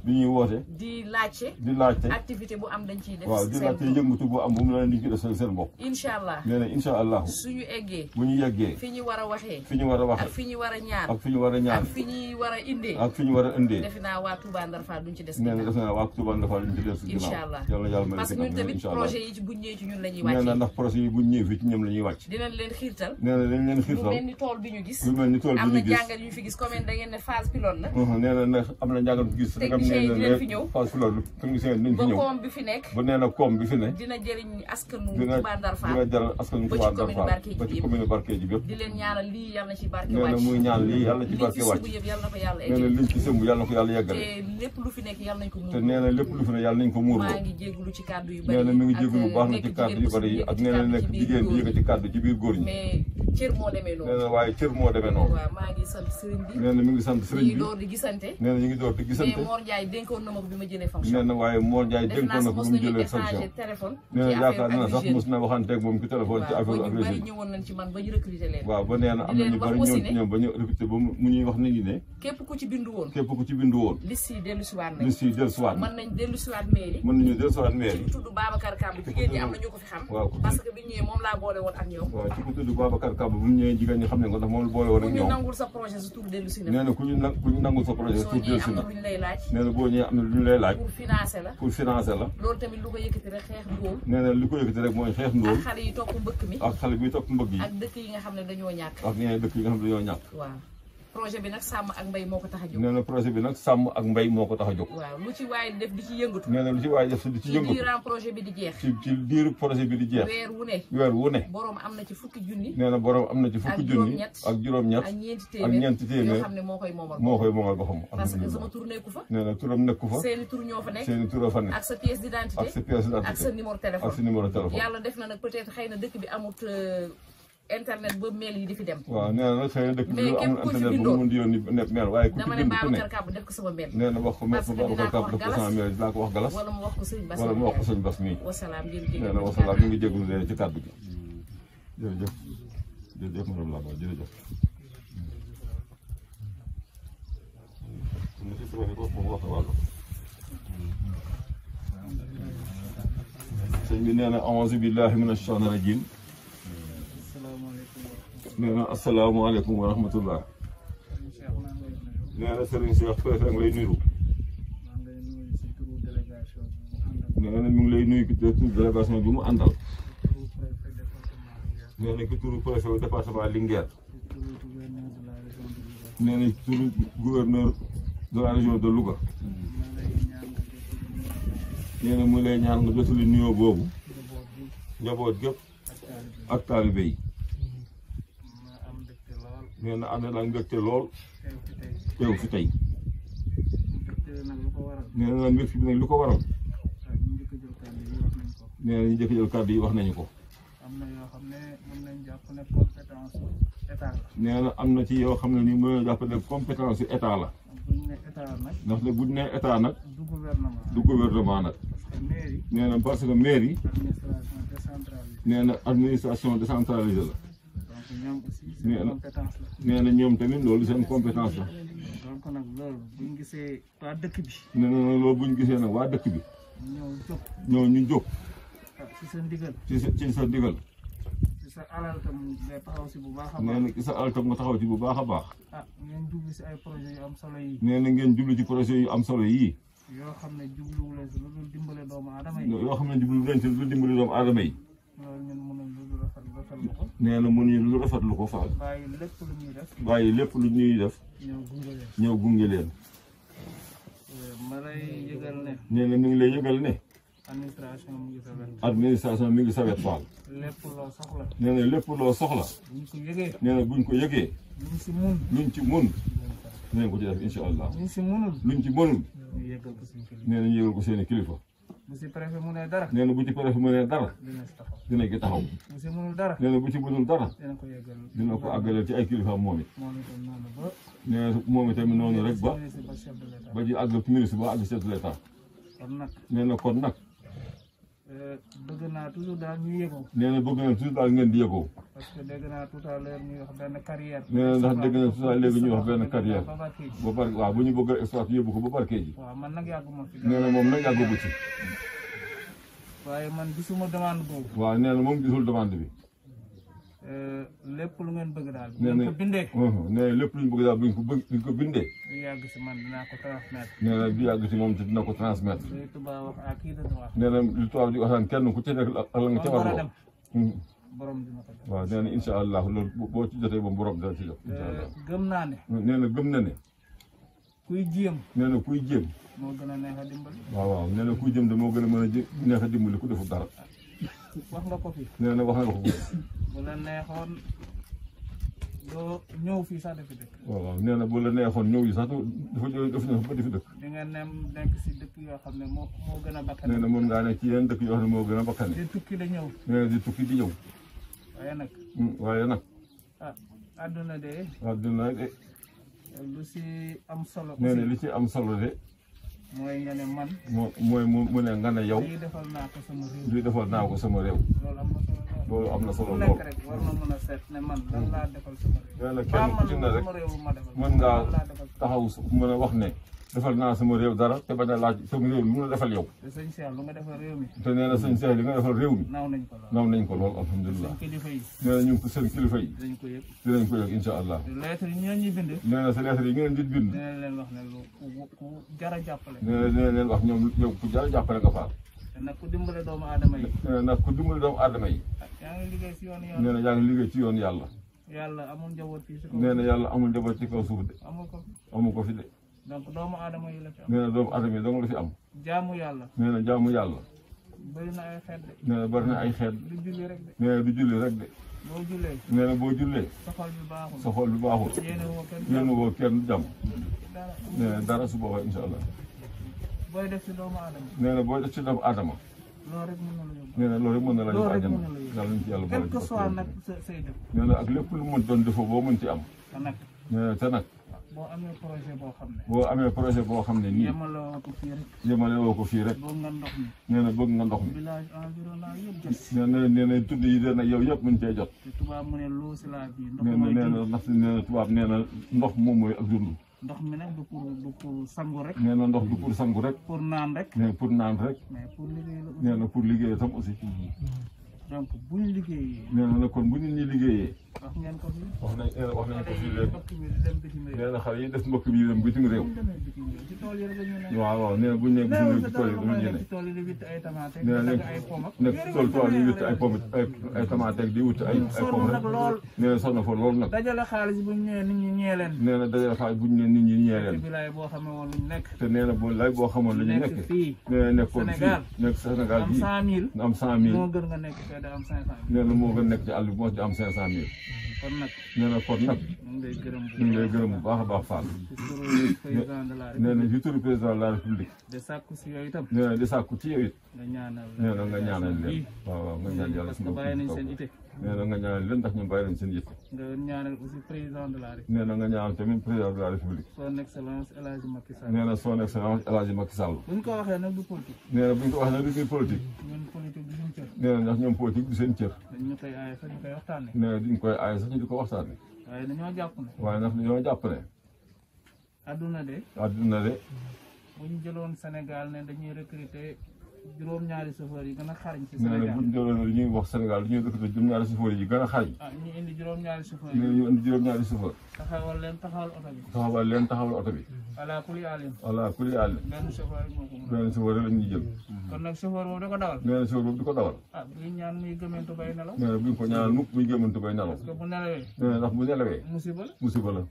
dañuy woote. di laajte. activité bu am dañ ciy def. waaw di laajte yëngatu bu am bu mu la leen di def seen bopp. incha allah nee na incha allah. suñu eggee. bu ñu yeggee. fi ñu war a waxee. fi ñu war a waxee. ak fi ñu war a ñaan. ak fi ñu war a ñaan. ak fi ñu war a indee. ak fi ñu war a indee. defe naa waa Touba Ndar Fall duñ ci des. nee na defe naa waa Touba Ndar Fall duñ ci des. incha allah yàlla parce que ñun tamit projet yi ci buñ ñëwee ci ñun la ñuy wàcc. nee na ndax projet yi buñ ñëwee fii ci ñoom la ñuy wàcc. dinañ leen xiirtal. nee na dañ leen xiirtal. lu mel ni tool bi ñu gis. lu mel ni tool bi ñu gis am na jàngat yu ñu fi gis comme da ngeen ne phase pilote la. nee na nag am na jàngat bu gis. technicien yi dinañ fi ñëw phase pilote technicien yi dinañ fi ñëw. ba koom bi fi nekk. ba nee na koom bi fi nekk. dina jëriñ askanu Touba Ndar Fall. dina jaral askanu Touba Ndar Fall ba ci commune Barkédji bépp. di leen ñaanal lii yàlla na ci barke nee wàcc. na muy ñaan lii yàlla ci barke wàcc. nee na liñ ci sëmb yàlla na ko yàlla yeggale. te lépp lu fi nekk yàlla nañ ko muur. te nee na lépp lu fi nekk yàlla nañ ko muur. maa ngi jégalu ci kàddu yu bari. nee na mi ngi jégalu bu baax na ci kàddu yu bari yi ak nee na nekk jigéen bi yëkkati kàddu ci biir góor ñi. mais cër moo demee noonu. nee na waaye cër moo demee noonu. waaw maa ngi sant sëriñ bi. nee na mi ngi sant sëriñ bi ñu ngi door di gisante. nee na ñu ngi door di gisante. mais Mor Ndiaye dénkoon na ma ko bi ma jëlee fonction. nee na waaye Mor Ndiaye dénkoon na ko bi mu jëlee fonction. nee na yaakaar na sax mos na waxanteeg moom ci téléphone ci affaire ak bari ñëwoon nañ ci man ba ñu recruter leen. waaw ba nee na am na ñu bari ñëw ci ñoom ba ñu recruter ba mu ñuy wax nit ñi ne. képp ku ci bindu woon. képp ku ci bindu woon. liste yi dellusiwaat nañ. liste yi dellusiwaat mën nañ dellusiwaat mairie. mën nañu dellusiwaat mairie. ci ku tudd Babacar Kamb jigéen ñi am na ñu ko fi xam. waaw parce que bi ñëwee moom laa boole woon ak ñoom. waaw ci ku tudd Babacar Kamb bu mu ñëwee jigéen ñi xam ne ko ndax moom la boole woon ak ñoom. ku ñu nangul sa projet sa tur dellusi na. nee na ku ñu nangul sa projet sa tur dellusi na. am na lu ñu lay laaj. nee na boo ñëwee am na lu ñu lay laaj. pour financer la. pour financer la. loolu tamit lu ko yëkkati rek xeex ndóol. nee na li ko yëkkati rek mooy xeex ndóol. ak xale yi topp mbëkk mi. ak xale bi topp mbëkk yi. ak dëkk yi nga xam ne dañoo ñàkk. ak ñeneen dëkk yi nga xam ne dañoo ñàkk. waaw projet bi nag sàmm ak mbay moo ko tax a jóg. nee na projet bi nag sàmm ak mbay moo ko tax a jóg. waaw lu ci waaye def di ci yëngatu. nee na lu ci waaye def di ci yëngatu. ci diiran projet bi di jeex. ci diiru projet bi di jeex. weer wu ne. borom am na ci fukki junni. nee na borom am na ci fukki junni. ak juróom-ñett ak ñeenti téeméer yoo xam ne moo koy moomal boppam. parce que sama tur nekku fa. nee na turam nekku fa. seeni tur ñoo fa nekk. seeni tur fa nekk. ak sa pièce d'identité. ak sa pièce d'identité. ak sa numéro téléphone. ak sa numéro téléphone. yàlla def na nag peut-être xëy na dëkk bi amut internet ba mail yi di fi dem. waaw nee na nag xëy na dëkk bi amul ku ci internet bindoon ba mu mën di yónni mail waaye ku ci dama ne bind ku ne Babacar Kamb def ko sama mail. nee na wax ko Babacar Kamb def ko sama mail dinaa ko wax galas. wala mu wax ko sëñ Bass. wala mu wax ko sëñ Bass mii. wasalaam jërëjëf. nee na wasalaam mi ngi jégalu leen ci kàddu gi. jërëjëf jërëjëf madame Laba jërëjëf. sëñ bi nee na a'uuzu billahi mina shaytaani rajiim. nee na asalaamaaleykum wa rahmatullah. nee na Serigne Cheikh préfet lay nuyu. nee na mi ngi lay nuyu ci turu délégation bi mu àndal. nee na ci turu préfet département Linguère. nee na ci turu gouverneur de la région de Louga. nee na mu lay ñaan nga jotali nuyoo boobu. njaboot gépp ak taalibe yi. nee na ànd naa mbégte lool. teew fi tey. nee na mbégte bi nag lu ko waral. nee na ñu njëkk jël kàddu yi wax nañu ko. nee na am na ci yoo xam ne nii mooy jàpp ne compétence yu état la. ndax ne bu ñu nee état nag. du gouvernement nag. nee na parce que mairie. nee na administration décentralisée la. nee na ñoom tamit loolu seen compétence la. donc nag loolu bu ñu gisee waa dëkk bi. nee na loolu bu ñu gisee nag waa dëkk bi. ñëw ñu jóg. ci sa ndigal. ci sa ndigal. ci sa alal tam nga taxaw si bu baax a baax. nee na ci sa alal tam nga taxaw ci bu baax a baax. ngeen jublu si ay projet yu am solo yi. nee na ngeen jublu ci projet yu am solo yii. yoo xam ne jubluwu leen si lu dul dimbale doomu aadama yi. yoo xam ne jublu leen si lu dul dimbale doomu aadama yi. loolu ñun mënuñ lu rafetlu ko. nee na mënuñu lu rafetlu ko faal. bàyyi lépp lu ñuy def. bàyyi lépp lu ñuy def. ñëw gunge leen. ma lay yëgal ne. nee na mi ngi lay yëgal ne. administration mi ngi sa wet. administration mi ngi sa wet faal. lépp loo soxla. nee na lépp loo soxla. buñ ko yëgee. nee na buñ ko yëgee. luñ si mun. luñ ci mun. dinañ ko ci def incha allah. luñ si munul. luñ ci mënul. ñu yëgal ko suñu kilifa. nee na ñu yëgal ko seeni kilifa. bu si préfet mu ne dara. nee na bu ci préfet mu ne dara. dina si taxaw. dina ci taxaw. bu si munul dara. nee na bu ci mënul dara. dina ko yëgal. dina ko àggaleel ci ay kilifa moom it. moom itam noonu ba. nee na moom itamit noonu rek ba. ba ci àgg ministre ba àgg chef de l'État. kon nag. nee na kon nag. bëgg naa toujours daal ñu yëgoo. nee na bëgg na toujours daal ngeen di yëgoo. parce que dégg naa tout à l'heure ñuy wax benn carrière. nee na ndax dégg na tout à léegi ñuy wax benn carrière. ba pare waaw bu ñu bëgg a exploiter yóbbu ko ba barkee ji. waaw man nag yàgguma fi. nee na moom nag yàggagu ci. waaye man gisuma demande boobu. waaw nee na moom gisul demande bi. lépp lu ngeen bëgg daal. nee na ko bindee. nee na lépp lu ñu bëgg daal buñ ko bindee. du yàgg si man dinaa ko transmettre. nee na du yàgg si moom te dina ko transmettre. li tubaab wax à qui de droit. nee na li tubaab di waxtaan kenn ku ci nekk ak la nga ca war a borom dina ko def. waaw nee na incha allah loolu boo ci jotee moom borom dina ci jot. incha allah gëm naa ne. nee na gëm na ne. kuy jéem. nee na kuy jéem. moo gën a neex a dimbali. waaw waaw nee na kuy jéem de moo gën a mën a neex a dimbali ku deful dara. wax nga ko fi. nee na wax nga ko fi. bu la neexoon doo ñëw fii sax dafa dëkk. waaw waaw nee na bu la neexoon ñëw yi sax dafa ñëw ba di fi dëkk. di nga nekk si dëkk yoo xam ne moo gën a bakkane. nee na mën ngaa nekk ci yeneen dëkk yoo xam ne moo gën a bakkane. di tukki da ñëw. nee na di tukki di ñëw. waaye nag. ah àdduna de. àdduna de. lu si am solo. nee na li ci am solo de. mooy nga ne man. mooy mu ne nga ne yow. lii defal naa ko sama réew. lii defal naa ko sama réew. loolu am na solo lool. nekk rek war na mën a seet ne man lan laa defal sama réew. nee na kenn ku ci ne rek mën ngaa taxaw mën a wax ne defal naa sama réew dara te bañ a laaj sama réew mi mun a defal yow. te sëñ Cheikh lu nga defal réew mi. te nee na sëñ Cheikh li nga defal réew mi. naw nañ ko lool naw nañ ko lool alhamdulilah. kilifa yi. nee na ñu ngi ko seen kilifa yi. dinañ ko yëg. dinañ ko yëg incha allah. lettre yi ñoo ñuy bind. nee na sa lettre yi ngeen di bind. nee na leen wax ne lu ku jar a jàppale. nee na leen wax ñoom yow ku jar a jàppale nga faal. te nag ku dimbale doomu aadama yi. nee na nag ku dimbale doomu aadama yi. yaa ngi liggéey si yoon yàlla. nee na yaa ngi liggéey ci yoon yàlla. yàlla amul njaboot fii si kaw. nee na yàlla amul njaboot ci kaw suuf de. amul ko fi de. donc doomu aadama yi la fi am. nee na doomu aadama yi dong la fi am. jaamu yàlla. nee na jaamu yàlla. bëri na ay xeet de. nee na bëri na ay xeet. du julli rek de. nee na du julli rek de. boo jullee. nee na boo jullee. sa xol bi baaxul. sa xol bi baaxul. yéen woo kenn jàmm. nee na dara su boobaa incha allah. booy def ci doomu aadama. nee na booy def ci doomu aadama. loolu rek mën na la yóbbu. nee na loolu rek mën na la yóbbu àjjana. yàlla nañ ci yàlla boole. quel que soit nag say def. nee na ak lépp lu mën doon defoo boo mën ci am. te nag. nee na te nag. boo amee projet boo xam ne. boo amee projet boo xam ne nii. yemale woo ko fii rek. yemale woo ko fii rek. bëgg nga ndox mi. nee na bëgg nga ndox mi. village environnant yëpp jot si. nee na tudd yi de nag yow yëpp mën cee jot. te tubaab mu ne l'eau c'est la vie. ndox nee mooy na ndax nee na tubaab nee na ndox moom mooy ak dund. ndox mi nag du pour sangu rek. nee na ndox du pour sangu rek. pour naan rek. nee pour naan rek. mais pour liggéey la aussi. nee na pour liggéey tam aussi. donc bu ñu liggéeyee. nee na kon bu nit ñi liggéeyee. wax ngeen ko fi. wax nañ ko fii léegi. mbokk mi dem bitim réew. nee na xale yi def mbokk bi dem bitim réew. ci tool yi rek la ñu ne. waaw waaw nee na bu ñu nee bitim réew ci tool yi dama ñu ne. ci tool yi di witt ay tomate. nee na nekk ay pom ak. nekk tool tool yi witt ay pom ay tomate di wut ay pom rek. nee na sonn fa lool nag. dajale xaalis bu ñu ñëwee nit ñi ñee leen. nee na dajale xaalis bu ñu nee nit ñi ñee leen. bilaay boo xamee woon lu ñu nekk. te nee na boo lay boo xamoon lu ñu nekk. fii nee na nekkoon fii nekk Sénégal bii am 100000. am 100000. moo gën nga nekk fee da am 500000. nee na moo gën nekk ci àll bi moo ci am 500000. kon nag. nee na kon nag. ñu ngi lay gërëm ñu ngi lay gërëm bu baax a baax Fall. président de la République. nee na ci turu président de la République. de sàkku si yooyu itam. nee na di sàkku ci yow it. nga ñaanal nee na nga ñaanal leen. waaw waaw nga ñaan yàlla parce que bàyyi nañ seen ité. nee na nga ñaanal leen ndax ñoom bàyyi nañ seen yitte. nga ñaanal aussi président de la République. nee na nga ñaanal tamit président de la République. son excellence El Hadji Macky Sall. nee na son excellence El Hadji Macky Sall. bu ñu ko waxee nag du politique. nee na bu ñu ko waxee nag du politique. ñun politique du suñu cër. nee na ndax ñoom politique du seen cër. dañ ñu koy aaye sax ñu koy waxtaanee. nee na duñ koy aaye sax ñu di ko waxtaanee. waaye dañoo jàpp ne. waaye nag dañoo jàpp ne. adduna de. adduna de. bu ñu jëloon Sénégal ne dañuy recruter juróom-ñaari chauffeur yi gën a xarañ ci nee na Sénégal. bu ñu jëloon li ñuy wax Sénégal dañuy recruter juróom-ñaari chauffeur yi gën a xarañ. ah ñu indi juróom-ñaari chauffeur nee na yi. ñu indi juróom-ñaari chauffeur. taxawal leen taxawal oto bi. taxawal leen taxawal oto bi. ala kulli alim. voilà ku li àll. benn chauffeur rek moo ko mën. benn chauffeur rek la ñuy jël. kon nag chauffeur boobu da ko dawal. nee na chauffeur boobu di ko dawal. ah bu ñu ñaan muy gëmmentu bay nelaw. nee na bu ñu ko ñaanal mukk buy gëmmantu bay nelaw. parce que bu nelawee. nee na ndax bu nelawee. musiba la. musiba la.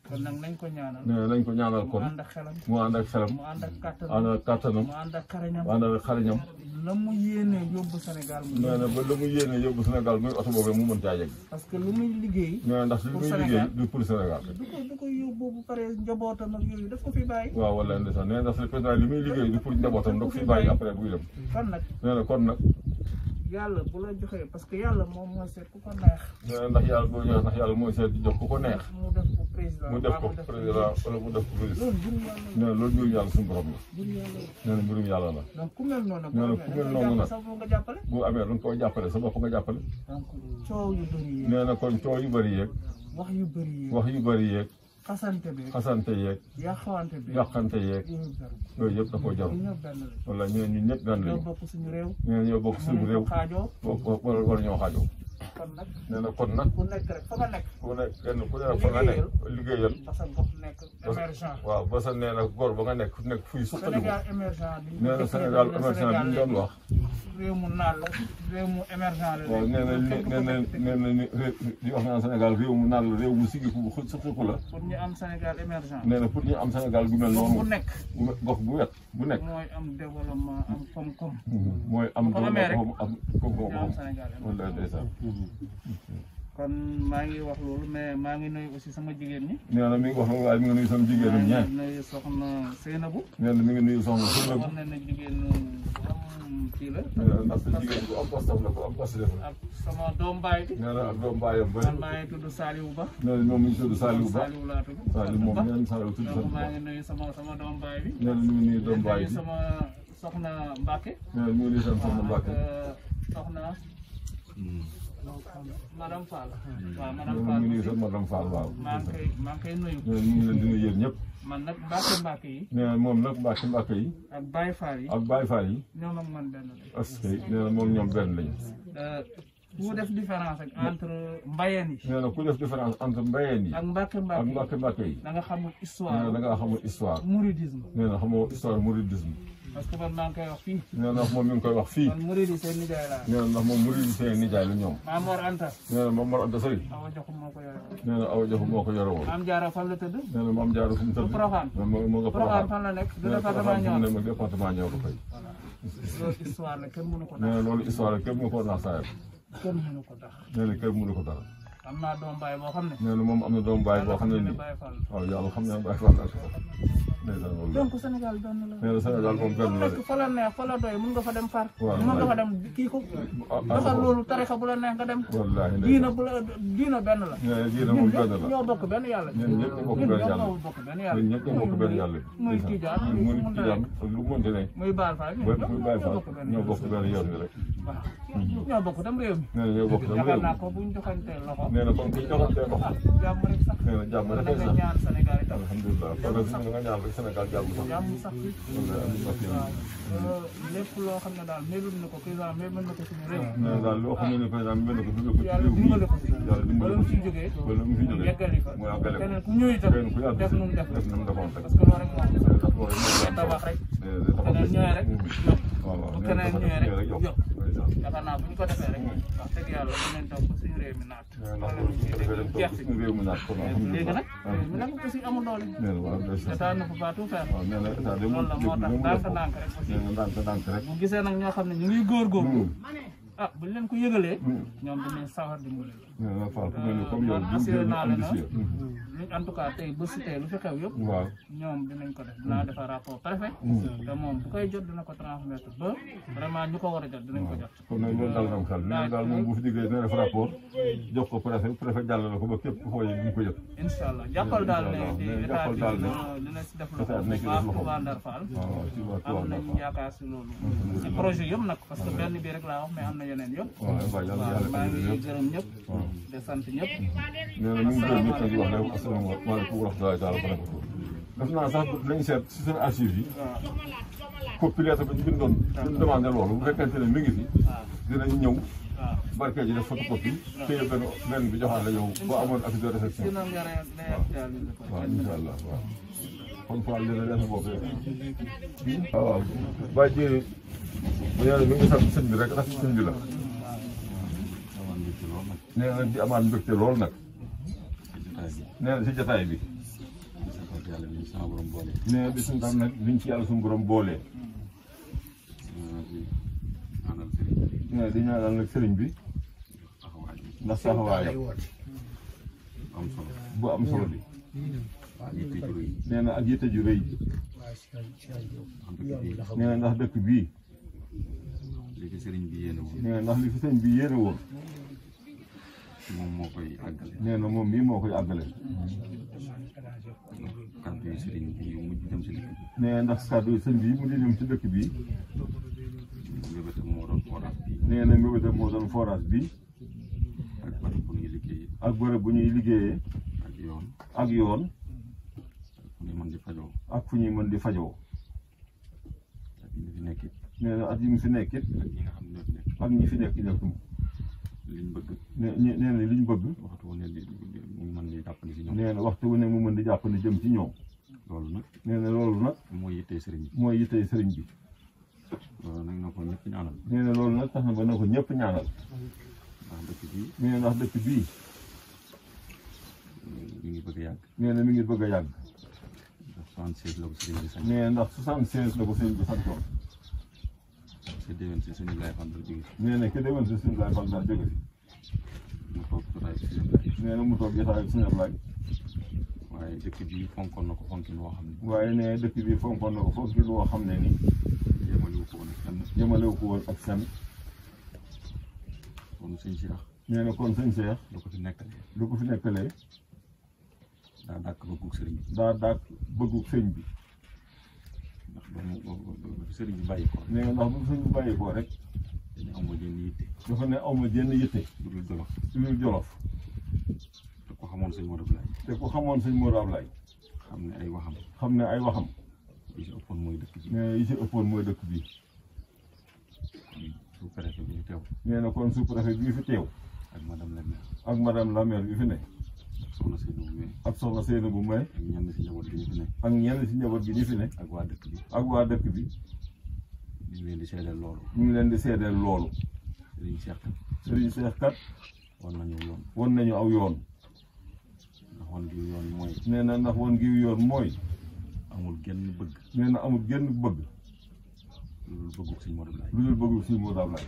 kon nag nañ ko ñaanal. nee na nañ ko ñaanal mu kon. ànd ak xelam. mu ànd ak xelam. mu ànd ak kàttanam. ànd ak kàttanam. mu ànd ak xarañam. mu ànd ak xariñam. la mu yéenee yóbbu Sénégal mu. nee na ba la mu yéene yóbbu Sénégal muy oto boobee mu mën caa yegg. parce que lu muy liggéey. nee na ndax li muy liggéey du pour Sénégal. du ko yóbbu bu paree njabootam ak yooyu daf ko fi bàyyi. waaw wala ndeysaan nee na ndax président li muy liggéey du pour njabootam da ko fi bàyyi après buy dem. kon nag. nee na kon nag. yàlla bu la joxee parce que yàlla moom mooy seet ku ko neex. nee na ndax yàlla boo joxee ndax yàlla mooy seet di jox ku ko neex. mu def ko président mu def ko président wala mu def ko ministre. nee na loolu mbirum yàlla suñu borom la. nee na mbirum yàlla la. donc ku mel noonu nag. nee na ku mel noonu nag nga jàppale. bu amee da nga koo jàppale sa bopp nga jàppale. donc coow yu bëri yeeg. nee na kon coow yu bëri yeeg. wax yu bëri yeeg. wax yu bëri yeeg. xasante yeeg. yàqante yeeg. yooyu yëpp da koo jarul. wala ñun ñëpp benn lañu. ñoo bokk suñu réew. nee na ñoo bokk suñu réew. war ñoo xaajoo. nee na kon nag. ku nekk rek fa nga nekk. ku nekk kenn ku nekk fa nga nekk liggéeyal. ba sa gox nekk émergent. waaw ba sa nee na góor ba nga nekk fuy suqaliku. Sénégal émergent bi. nee na Sénégal émergent bi ñu doon wax. réew mu naat la réew mu émergent la. waaw nee na di wax naan Sénégal réew mu naat la réew mu sigiku bu suqiku la. pour ñu am Sénégal émergent. nee na pour ñu am Sénégal gu mel noonu. bu nekk gox bu wet bu nekk. mooy am développement am koom-koom. mooy am développement am koom-koom. am Sénégal émergent. kon maa ngi wax loolu mais maa ngi nuyu aussi sama jigéen ñi. nee na mi ngi wax loolu waaye mi ngi nuyu sama jigéenam ñaar. maa ngi nuyu soxna Seynabou. nee na mi ngi nuyu soxna Seynabou. wax na ne jigéen am kii la. ndax sa jigéen bu am postam la ko am post def la. ak sama doom baay bi. nee na ak doom baayam ba. man maa ngi tudd Saliou Ba. nee na moom mi ngi tudd Saliou Ba. Saliou laa tudd. Saliou moom ñaan Saliou tudd donc maa ngi nuyu sama doom baay bi. nee na mi ngi nuyu doom baay bi. sama soxna Mbacke. nee na mi ngi nuyu sama soxna Mbacke. soxna. madame Fall. waaw madame Fall mi ngi nuyu madame Fall waaw. maa ngi koy nuyu. nee na ñu ngi leen di nuyu yéen ñëpp. man nag Mbacke yi. nee na moom nag Mbacke yi. ak Baye Fall yi. ak Baye Fall yi. ñoom ak man benn lañu. est-ce que nee na moom ñoom benn lañu. ku def différence ak entre mbayeen yi. nee na ku def différence entre mbayeen yi. ak Mbacke yi. yi. da nga xamul histoire. nee na da nga xamul histoire. mouridisme. nee na xamoo histoire mouridisme. parce que man maa ngi koy wax fii. nee na moom mi ngi koy wax fii. man Mouride seen nijaay laa. nee na ndax moom Mouride seen nijaay la ñoom. Maam Mor Anta. nee na Maam Mor Anta Sali. Awa Joxu moo ko yore woon. nee na Awa Joxu moo ko yore woon. Maam Jaara fan la tëdd. nee na Maam Jaara fu mu tëdd. Porokhane. moo nga Porokhane fan la nekk. du département Nioro. nee na département Nioro koy. loolu histoire la kenn mënu ko nee na loolu histoire la kenn mënu ko naax saayam. kenn mënu ko tax. nee na kenn mënu ko dara. am naa doom baay boo xam ne. nee na moom am na doom baay boo xam ne nii. waaw yàlla xam ne Baye Fall la. donc Sénégal benn la. nee na Sénégal moom benn la de. fa la neex fa la doy mun nga fa dem far. waaw mun nga fa dem kii ko. doxal loolu tarixa bu la neex nga dem. wallaahi diina benn la. nee na diina moom benn la. ñoo bokk benn yàlla. ñun ñëpp ñoo bokk benn yàlla. ñun ñëpp ñoo bokk benn yàlla. muy Tijaan muy Tijaan lu mu mënti ne. muy Baay Faal ñoo bokk benn yoon bi rek. waaw ñoo bokk dem réew mi. nee na ñoo bokk dem réew mi. yaakaar naa ko buñ joxantee loxo. nee na kon buñ joxantee loxo. jàmm rek sax. nee na jàmm rek sax. ñaan Sénégal itam. alhamdulilah kon nag nga ñaan rek Sénégal jàmm sax. jàmm sax fi. waaw lépp loo xam ne daal mébét na ko président mébét na ko suñu réew. nee na daal loo xam ne président mébét na ko fi ko ci yàlla réew mi. dimbale ko si. yàlla dimbale ko mu fi jógee. wala mu fi jógee. yeggali ko. mu yàggale ko. keneen ku ñëw itam. keneen ku yàgg def nu mu def def nu mu defoon rek. parce que loolu rek moo ndax loolu rek tabax rek. keneen ñëwee rek yokk. waaw waaw bu keneen ñëwee rek yokk. yokk. yaakaar naa bu ñu ko defee rek wax dëgg yàlla dinañ toog ba suñu réew mi naat. ndax loolu bu ñu defee dem toog suñu réew mi naat kon léegi nag mi nag aussi amul doole. nee na waaw état ne peut pas tout faire. waaw nee na état de loolu la moo tax ndànk rek aussi. nee na ndànk rek. bu gisee nag ñoo xam ne ñu ngi góorgóorlu. ah bu ñu leen ko yëgalee. ñoom dinañ sawar dimbali. nee na Fall ku mel ni comme yow assuré naa leen en tout cas tey ba si tey lu fi xew yëpp. waaw ñoom dinañ ko def dinaa defar rapport préfet. te moom bu koy jot dina ko transmettre ba vraiment ñu ko war a jot dinañ ko jot. kon nag loolu dal na am xel nee na daal moom bu fi diggee dina def rapport jox ko préfet jàllale ko ba képp ku fooy ñu ko jot. incha allah jàppal daal ne di état bi dina si def loxo bu baax Touba Ndar Fall. am nañ yaakaar si loolu. si projet yëpp nag parce que benn bi rek laa wax mais am na yeneen yëpp. waaw maa ngi gërëm ñëpp. de sant ñëpp. nee na ñu ngi gërëm ñëpp di wax ne asalaamaaleykum wa rahmatullaahi taala wa barakatuh. def naa sax lañ seet si seen archive yi. copie lettre ba ñu bindoon. ñu demandé loolu bu fekkente ne mi ngi fi. dinañ ñëw. barke ji def photocopie. téye benn bi joxaat la yow boo amoon acte de réception. waaw incha allah waaw. kon Fall dina def bopp rek. waaw waaw. bàyyi ji bu ñu mi ngi sant sëñ bi rek ndax sëñ bi la. nee na di amaat mbégte lool nag. nee na si jotaay bi. nee na di santaan nag liñ ci yàlla suñu borom boolee. nee na di ñaanal nag sëriñ bi. ndax taxawaayam bu am solo bi. nee na ak yitte ju rëy. nee na ndax dëkk bii. li fi sëriñ bi yéene woon. nee ndax li fi sëriñ bi yéene woon. moom moo koy àggale. nee na moom mii moo koy àggale. kàddu yi sëriñ bi mujj dem si dëkk bi. nee ndax kàddu yi sëriñ bi mujj dem ci dëkk bi. mbébétam moo doon forage bi. nee na mbébétam moo doon forage bi. ak bërëb bu ñuy liggéeyee. ak bërëb bu ñuy liggéeyee. ak yoon. ak yoon. fu ñuy mën di fajoo. ak fu ñuy mën di fajoo. ak ñi fi nekk it. nee na at yi mu fi nekk it. ak ñi nga xam ne ñoo fi nekk. ak ñi fi nekk ñëpp. liñ bëgg. nee na liñ bëgg. waxtu wu ne mu mën di jàppale si ñoom. nee na waxtu wu ne mu mën di jàppale jëm ci ñoom. loolu nag. nee na loolu nag. mooy yittee sëriñ bi. mooy yittee sëriñ bi. loolu nag na ko ñëpp ñaanal. nee na loolu nag tax na ba na ko ñëpp ñaanal. ndax dëkk bii. nee na ndax dëkk bii. mi ngi bëgg a yàgg. nee na mi ngi bëgg a yàgg. ndax 76 la ko sëriñ bi sañ. nee ndax 76 la ko sëriñ bi santoon. te déwén si suñu lay fan dara jóge. nee na ke déwén si suñu lay fan dara jóge. mu toog jotaay bi suñu lay. nee na mu toog jotaay bi suñu lay. waaye dëkk bi fonkoon na ko fonkin woo xam ne. waaye nee dëkk bi fonkoon na ko fonkin woo xam ne nii. jëmalewu ko woon ak fenn. jëmalewu ko woon ak fenn. kon sëñ Cheikh. nee na kon sëñ Cheikh. lu ko fi nekkalee. lu ko fi nekkalee. daa dàkk bëggug sëriñ bi. daa dàkk bëggug sëñ bi. ndax ba fi sëriñ bi bàyyi ko. nee na ndax bu sëñ bi bàyyi ko rek. dañu am jenn yitte. dafa ne aw ma jenn yitte. lu dul Jolof. lu dul Jolof. te ko xamoon sëñ Modou Ablaye. te ku xamoon sëñ Modou Ablaye. xam ne ay waxam. xam ne ay waxam. yi ci ëppoon mooy dëkk bi. nee na yi ci ëppoon mooy dëkk bi. sous-préfet bi fi teew. nee na kon sous-préfet bi fi teew. ak madame la maire. ak madame la maire bi fi ne. soxna Seydou Mbaye. ak soxna Seydou bu Mbaye. ak ñenn si njaboot gi ñu fi ne. ak ñenn si njaboot gi ñu fi ne. ak waa dëkk bi. ak waa dëkk bi. ñu ngi leen di seedeel loolu. ñu ngi leen di seedeel loolu. Serigne Cheikh kat. Serigne Cheikh kat. wan nañu yoon. wan nañu aw yoon. ndax wan gi yoon mooy. nee na ndax wan gi yoon mooy. amul genn bëgg. nee na amul genn bëgg. lu dul bëggug sëñ Modou Ablaye. lu dul bëggug sëñ Modou Ablaye.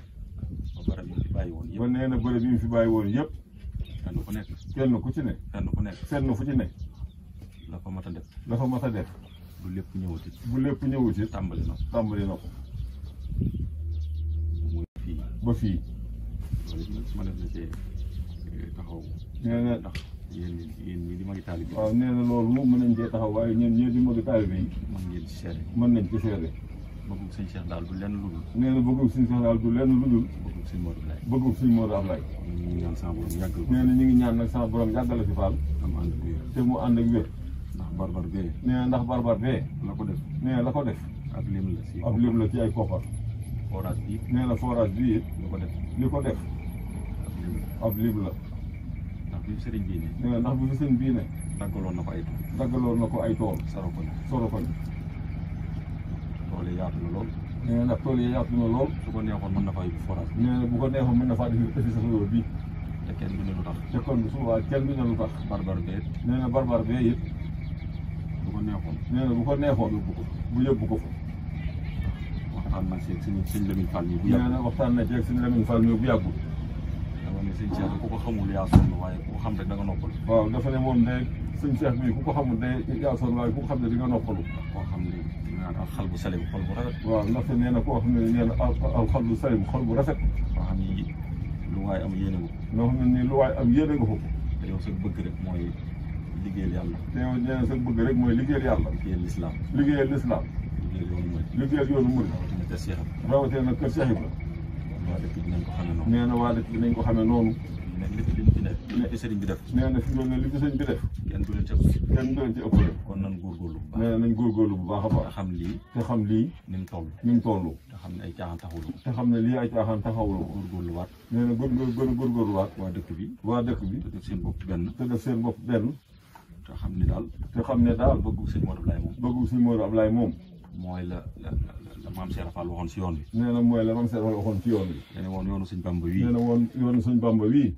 ba barab yi mu fi bàyyi woon yëpp. ba nee na bërëb yi mu fi bàyyi woon yëpp. kenn ku nekk. kenn ku ci ne. kenn ku nekk. fenn fu ci ne. la fa mat a def. la fa mat a def. bu lépp ñëwati. bu lépp ñëwati. tàmbali na ko. tàmbali na ko. muy fii. ba fii. loolu it ma def na cee taxaw. nee na ndax yéen ñii di magi taalibe bi. waaw nee na loolu moom mën nañ cee taxaw waaye ñun ñii di magi taalibe yi. mën ngeen ci seede. mën nañ ci seede. bëggug sëñ Cheikh daal du lenn lu dul. nee na bëggug sëñ Cheikh daal du lenn lu dul. bëggug sëñ Modou Ablaye. bëggug sëñ Modou Ablaye. ñu ngi ñaan sama borom yàggal ko. nee na ñu ngi ñaan nag sama borom yàggal la fi faal. am ànd ak wér. te mu ànd ak wér. ndax barbar bee. nee na ndax barbar bee. la ko def. nee na la ko def. ab lim la si. ab lim la ci ay koppar. forage bi. nee na forage bi it. la ko def. li ko def. ab lim la. ndax bi sëriñ bii ne. nee na ndax bu fi sëñ bii ne. daggaloon na ko ay tool. daggaloon na ko ay tool. saro ko soro ko. tool yi yaatu na lool. nee na ndax tool yi yaatu na lool. su ko neexoon mën na faa yóbbu forage bi. nee na bu ko neexoon mën na faa def defi sa soro bi. te kenn du ne lu tax. te kon su boobaa kenn du ne lu tax. barbar bee. nee na barbar bee it. bu ko neexoon. nee na bu ko neexoon. yóbbu ko bu yóbbu ko fa. waxtaan na seeg sëñ Lamine Fall mi bu nee yàggul. na waxtaan na ci ak sëñ Lamine Fall mi bu yàggul. dama ne sëñ Cheikh ku ko xamul yaa sonn waaye ku ko xam rek da nga noppalu. waaw dafa ne moom day sëñ Cheikh bi ku ko xamul day yaa sonn waaye ku ko xam ne di nga noppalu. koo xam ne naan ak xal bu sale bu xol bu rafet. waaw ndaxte nee na koo xam ne nee na al xol bu salim xol bu rafet. koo xam ni lu waay am yéene ko. loo xam ne nii lu waay am yéene nga ko. te yow sa bëgg rek mooy liggéeyal yàlla. te yow nee na sa bëgg rek mooy liggéeyal yàlla. liggéeyal lislaam. liggéeyal lislaam. liggéeyal yoonu murid. liggéeyal yoonu murid. rawatina kër Cheikh Ibra. rawatina nag kër Cheikh Ibra. waa dëkk bi dinañ ko xamee noonu. nee na waa dëkk bi nañ ko xamee noonu. ne li fi ne li fi sëriñ bi def. nee na fi mu ne li fi sëñ bi def. kenn du leen ci ëpp. kenn du leen ci ëppale. kon nan góorgóorlu bu baax. nee na nañ góorgóorlu bu baax a te baax. xam lii te xam lii ni mu toll. ni mu toll. te xam ne ay caaxaan taxawul. te xam ne lii ay caaxaan taxawul ko. góorgóorlu waat. nee na góorgóorlu waat. waa dëkk bi. waa dëkk bi. te def seen bopp benn. te def seen bopp benn. te xam ni daal. te xam ne daal bëggu sëñ Modou Ablaye moom. bëggu sëñ Modou Ablaye moom. mooy la maam Cheikh Fall waxoon si yoon bi. nee na mooy la mam seet waxoon ci yoon bi. dañu woon yoonu sëñ Bamba wii. nee na woon yoonu sëñ Bamba wii.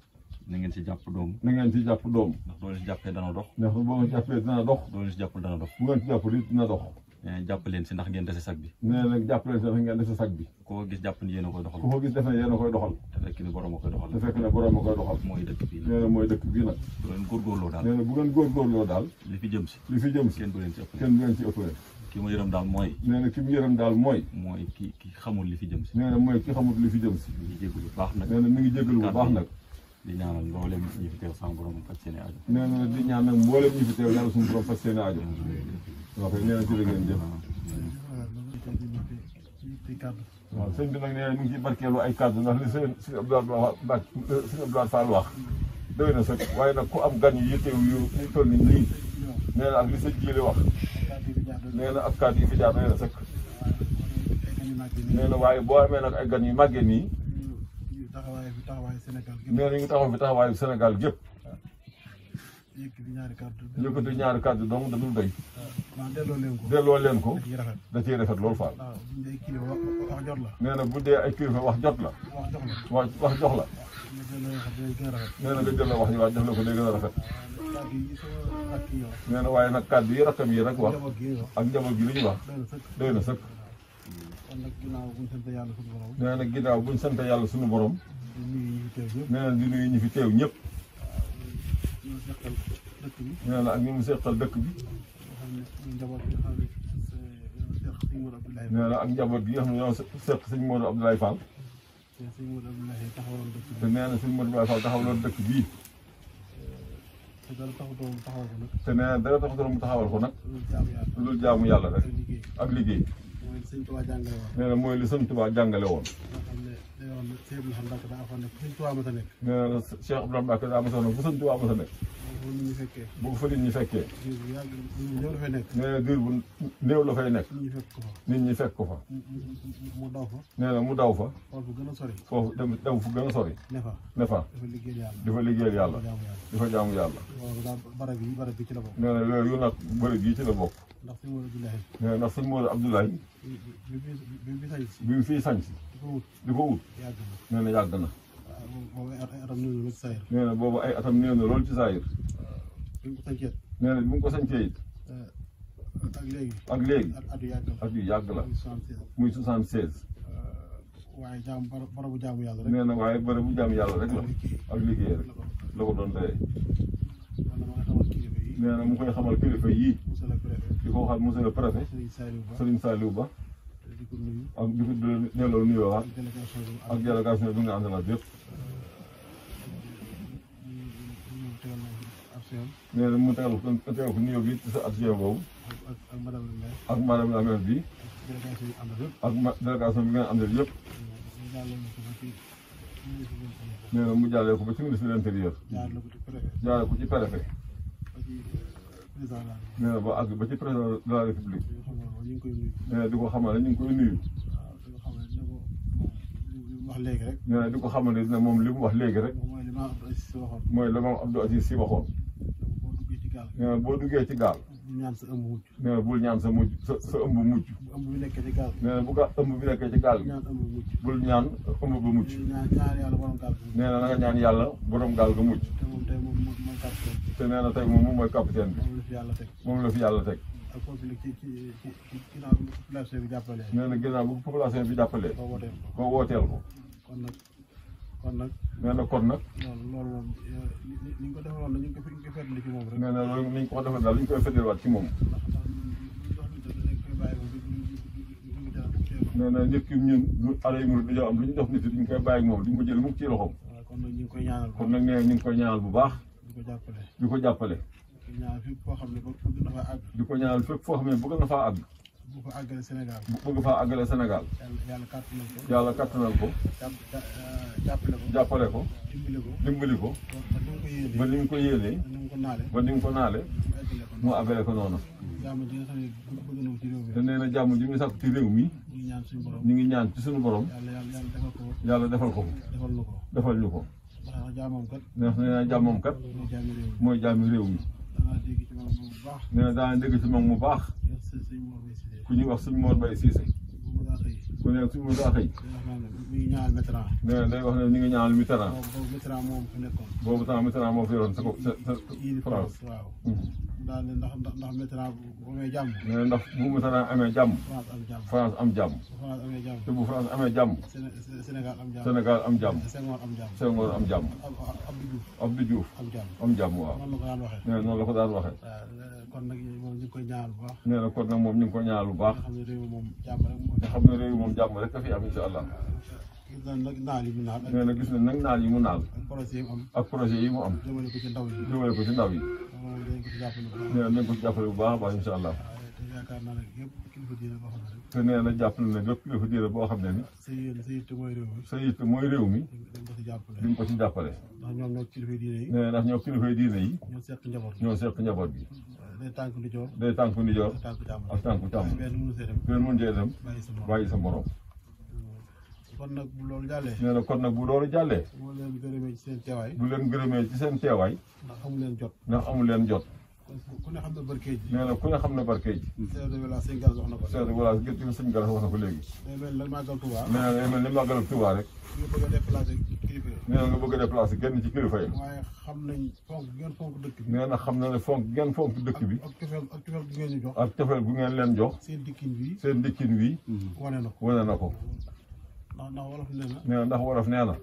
na ngeen si jàpp doom. na ngeen ci jàpp doom. ndax doo leen si jàppee dana dox. ndax boo nga jàppee dina dox. doo leen si jàppul dana dox. bu ngeen ci jàppul it dina dox. jàpp leen si ndax ngeen dese sag bi. nee na nag jàpp leen si ndax ngeen def sa sag bi. koo gis jàpp ni yéen a koy doxal. ku ko gis def na yéen a koy doxal. te fekk ni borom a koy doxal. te fekk ne borom a koy doxal. mooy dëkk bii nee na mooy dëkk bii nag. bu leen góorgóorloo daal. nee na bu ngeen góorgóorloo daal. li fi jëm si. li fi jëm si kenn du leen si ëppale. kenn du leen ci ëppale. ki ma yërëm daal mooy. nee na ki mu yërëm daal mooy. mooy ki xamul li fi jëm si. nee na mooy ki xamul li fi jëm si. mi ngi jégalu bu baax nag. nee na mi ngi jégalu bu baax nag. di ñaanal mboolem ñi fi teew sama borom faj seen i aajo. nee na di ñaan nag mboolem ñi fi teew yàlla suñu borom faj seen i aajo. waaw kay nee na jërë ngeen jëf. waaw sëñ bi nag nee na ñu ngi ciy barkeelu ay kàddu ndax li sëñ Abdoulaye Fall wax doy na sëkk waaye nag ku am gan yi yitteew yu ñu toll nii nee na ak li sëñ Jiili wax nee na ak kàddu yi fi jaar doy na sëkk. nee na waaye boo amee nag ay gan yu màggee nii nee na ñu ngi taxaw fi taxawaayu Sénégal gépp yëkkati ñaari kàddu dong da dul doy. delloo leen ko da ciy rafet loolu Fall. nee na bu dee ay kilifa wax jot la. wax jox la. nee na nga jël la wax ñu waat def la ko day gën a rafet. nee na waaye nag kàddu yi rakkam yi rek wax ak njaboot gi li ñu wax doy na sëkk. nee na ginnaaw buñ sant yàlla suñu borom. nee na di nuyu ñi fi teew ñëpp. nee na ak ñi mu seqal dëkk bi. nee na ak njaboot gi nga xam ne ñoo seq sëñ Modou Abdoulaye Fall. te nee na sëñ Modou Abdoulaye Fall taxawaloon dëkk bii. te nee na dara taxutoon mu taxawal ko nag. loolu jaamu yàlla rek ak liggéey. nee na mooy li sëñ Tuubaa jàngale woon. nee na Cheikh Abdoulaye Mbacke daa mosoon fu sëñ Tuubaa mos a nekk. bu ko fa nit ñi fekkee. nee na diir bu néew la fay nekk. nit ñi fekk ko fa. nee na mu daw fa. foofu dem fu gën a sori. ne fa di fa liggéeyal yàlla. di fa jaamu yàlla. nee na yooyu nag bërëb yi ci la bokk. nee na ndax sëñ Modou Abdoulaye bi mu fii sañ si di ko wut. nee na yàgg na. nee na boobu ay atam néew na lool ci saayir. nee na bi mu ko sañcee it. ak léegi at yu yàgg la. muy 76. waaye barabu jaamu yàlla rek. nee na waaye barabu jaamu yàlla rek la. ak liggéey rek la ko doon doyee. nee na mu koy xamal kilifa yii. di ko waxal monsieur le préfet. Serigne Saliou Ba. ak di ko delloo nuyoo waat. ak délégation bi nga àndal ak yëpp. nee na mu tegal ko nuyoo bi ci sa action boobu. ak madame la maire bi. ak délégation bi nga àndal yëpp. nee na mu jàllee ko ba ci ministre de l'intérieur. jaaree ko ci préfet. nee na ba àgg ba ci président de la république. nee na di ko xamal ne ñu ngi koy nuyu. nee na di ko xamal ne moom li mu wax léegi rek. mooy la maam Abdou Aziz Sy waxoon. nee na boo duggee ci gaal. nee na bul ñaan sa mujj sa ëmb mujj. nee na bu ëmb bi nekkee ci gaal bi. bul ñaan ëmb ba mucc. nee na na nga ñaan yàlla borom gaal ga mucc. te nee na tey moom mooy capitaine bi. moom la fi yàlla teg. nee na ginnaaw bu population bi jàppalee. ba wooteel ko. nee na kon nag. loolu moom ni ñu ko defaloon ñu ngi ko fëttali ci moom rek. nee na loolu ni ñu ko defal daal li ñu koy fëttaliwaat ci moom. nee na nit ki ñun alay mu dañoo am lu ñu jox nit yi ñu koy bàyyi ak moom duñ ko jël mu ci loxoom. kon nag ñu ngi koy ñaanal. kon nag nee ñu ngi koy ñaanal bu baax. di ko jàppale. di ko jàppale. ñaanal fépp foo xam ne bëgg na faa àgg. di ko ñaanal fépp foo xam ne bëgg na faa àgg. bu ko àggale Sénégal. bëgg faa àggale Sénégal. yàlla kàttanal ko. yàlla kàttanal ko. jàppale ko. dimbali ko. ba ni mu ko yéenee. ba ni mu ko naale. mu àggale ko noonu. te nee na jàmm ji muy sàkku ci réew mi. ñu ngi ñaan ci suñu borom. yàlla defal ko. defal ñu ko. ndax nee na jàmmam kat. mooy jàmmi réew mi. nee na daana dégg ci moom mu baax. ku ñuy wax suñu Mor Mbaye Cissé. ku ne suñu daa xëy. nee na day wax ne ñu ngi ñaanal Mitterrand. boobu temps Mitterrand moo fi yoroon sa France. daal ne ndax maintenant bu amee jàmm. nee na ndax bu maintenant amee jàmm. France am jàmm. te bu France amee jàmm. Sénégal am jàmm. Senghor am jàmm. Abdou Diouf am jàmm waaw. nee na noonu la ko daan waxee. kon nag moom ñu ngi koy ñaanal bu baax. nee na kon nag moom ñu ngi ko ñaanal bu baax. nga xam ne réew moom jàmm rek a fi am incha allah. gis nañ nag naal yi mu naal. nee na gis nañ nag naal yi mu naal. ak projet yi mu am. ak projet yi mu am. jëmale ko ci ndaw yi. jëmale ko ci ndaw yi. nee na nañ ko ci jàppale bu baax a baax incha allah. te yaakaar naa ne yëpp kilifa diine boo xam ne rek. te nee na jàpp na ne lépp kilifa diine boo xam ne ni. sa yitte mooy réew mi. sa yitte mooy réew mi. di nga ko ci jàppale. di nga ko ci jàppale. ndax ñoom ñoo kilifa diine yi. nee na ndax ñoo kilifa diine yi. ñoo seq njaboot bi. ñoo seq njaboot bi. day tànku ndijoor. day tànku ndijoor. ak tànku càmm. benn mënu see dem. bàyyi sa morom. kon nag bu loolu jàllee. nee na kon nag bu loolu jàllee. bu leen gërëmee ci seen teewaay. bu leen gërëmee ci seen teewaay. ndax amu leen jot. ndax amu leen jot. ku ne xam ne barkeej ji. nee na ku ne xam ne barkeej ji. chef de village sëñ Galas wax na ko. chef de village gerte sëñ Galas wax na ko léegi. day mel ni màggal Touba. nee na day mel ni màggal Touba rek. nga bëgg a déplacé kilifa yi. nee na nga bëgg a déplacé kenn ci kilifa yi. waaye xam nañ fonk ngeen fonk dëkk bi. nee na xam na ne ngeen fonk dëkk bi. ak cofeel gu ngeen ñu jox. ak cofeel gu ngeen leen jox. seen dikkin bi. seen dikkin bi. wane na ko wane na ko. ndax wolof nee na. nee na ndax wolof nee na.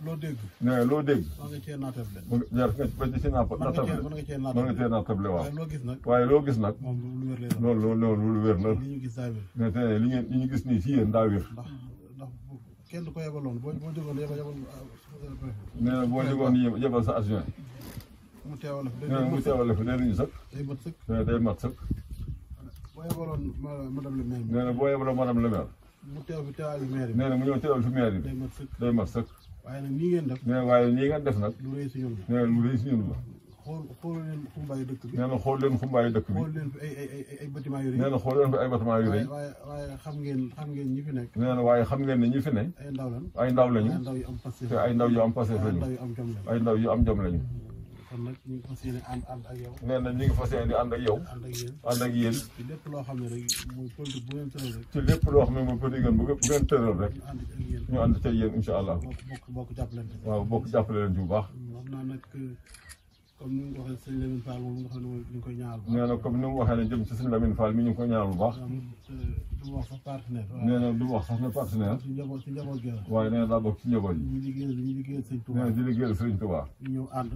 loo dégg. nee na loo dégg. mën nga cee naatable. jar nga ba ci naatable. mën nga cee naatable waaw. waaye loo gis nag. moom lu wér lay loolu lu wér la. li ñu gis daa wér. mais te li ñu gis nii ci yéen daa wér. ndax kenn du ko yebaloon boo jógoon yebal. nee na boo jógoon yebal sa adjoint. mu teewal fi. nee na mu teewal fi day nañu sëkk. day mat sëkk. nee na day mat sëkk. boo yebaloon madame le maire. nee na boo yebaloon madame le maire. mu teew fi teewal fi maire bi. nee na mu ñëw teewal fi maire bi. day mat sëkk. waaye nag nii ngeen def. nee na waaye nii ngeen def nag. lu rëy si ñun la. nee na lu rëy si ñun la. xool leen xumbaayu dëkk bi. nee na xool leen xumbaayu dëkk bi. xool leen fi ay bâtiment yu rëy. nee na xool leen fi ay bâtiment yu rëy. waaye xam ngeen ñi fi nekk. nee na waaye xam ngeen ne ñi fi ne. ay ndaw lañ. ay ndaw lañu. ay ndaw yu am passé. te ay ndaw yu am passé lañu. ay ndaw yu am jom lañu. kon nag ñu ngi fas yéene ànd ak yow. nee na ñu ngi fas yéene di ànd ak yow. ànd ak yéen. ci lépp loo xam ne rek mooy politique bu ngeen tëral rek. ci lépp loo xam ne mooy politique bu ngeen tëral rek. ñu ànd ca yéen incha allah. bokk jàppalante. waaw bokk jàppale leen ci bu baax. xam naa nag comme ni nga ko waxee sëñ Lamine Fall moom nga xam ne ñu ngi koy ñaanal bu baax. nee na comme ni mu waxee ne jëm ci sëñ Lamine Fall mi ñu ngi koy ñaanal bu baax. du wax sax partenaire. nee na du wax sax ne partenaire. ci njaboot gi la. waaye nee na daa bokk ci njaboot yi. ñu liggéeyal sëñ Touba. nee na di liggéeyal sëñ Touba. ñu ànd.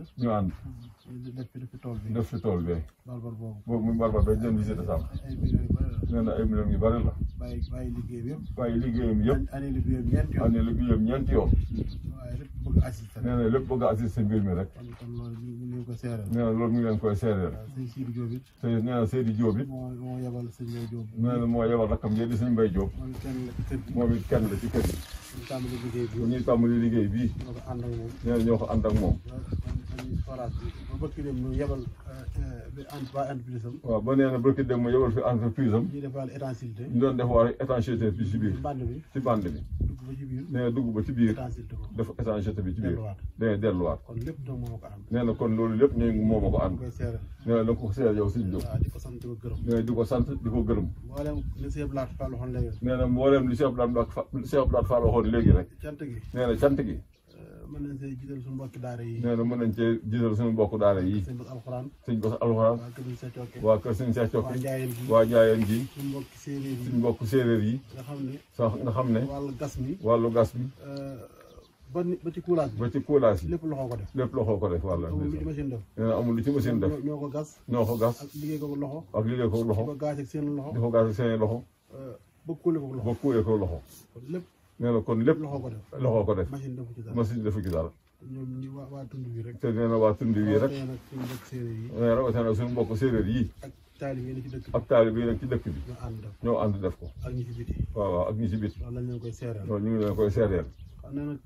def fi tool bi. def fi tool bi. barbar boobu. boobu muy barbar ba jëm visite sàmm. ay millions yu bëri la. nee na ay millions yu bëri la. bàyyi liggéeyam yëpp. bàyyi liggéeyam yëpp. année liggéeyam ñeenti yoon. année liggéeyam ñeenti yoon. waaye lépp bëgg assisté. nee na lépp bëgg a assisté mbir mi rek. kon loolu ñu ngi ko seereel. nee na loolu mi ngi leen koy seereel. sëñ Sidi Diop it. te nee na Seydi Diop it. moo yebal sëñ Mbaye Diop. nee na moo yebal rakkam njëriñ sëñ Mbaye Diop. moom it kenn la ci kër gi. ñuy tàmbali liggéey bii. nee na ñoo ko ànd ak moom. waaw ba nee na bëgg dem mu yebal fi entreprise am. ñu doon def waa étanchéité bi ci biir. ci bande bi. nee na dugg ba ci biir. def étanchéité bi ci biir. nee delluwaat. nee na kon loolu lépp ñu moo ma ko ànd. nee na da ko seer yow Sëñ Diop. nee na di ko sant di ko gërëm. nee na mboolem li Cheikh Abdoulaye Fall waxoon léegi rek. nee na cant gi. mën nañ see jiital suñu mbokki daara yi. nee na mën nañ cee jiital suñu mbokku daara yi. sëñ Bas alxuraan. sëñ Bas alxuraan. waa kër sëñ Cheikh Cokke. waa Njaayeen gi. suñu mbokki séeréer yi. nga xam ne. wàllu gas mi. ba ci coulage bi. ba ci coulage bi. lépp loxo ko def. lépp loxo ko def wàlla. amul lu ci machine def. nee na amul lu ci machine def. ñoo ko gas. ak liggéey ko loxo. di ko gaas ak seen loxo. di ko gaas ak seen loxo. ba kuule ko loxo. ba kuule ko loxo. lépp. nee na kon lépp loxo ko def. loxo ko def. machine defu ci dara. machine defu ci dara. ñoom ñi waa tund bi rek. te nee na waa tund bi rek. rawatina suñu mbokk séeréer yi. ak taalibe yi ci dëkk bi. ak taalibe yi nag ci dëkk bi. ñoo ànd def ko. ak ñi ci biti. waaw ak ñi ci biti. loolu lañ leen koy seereel. loolu ñu ngi leen koy seereel. xam naa nag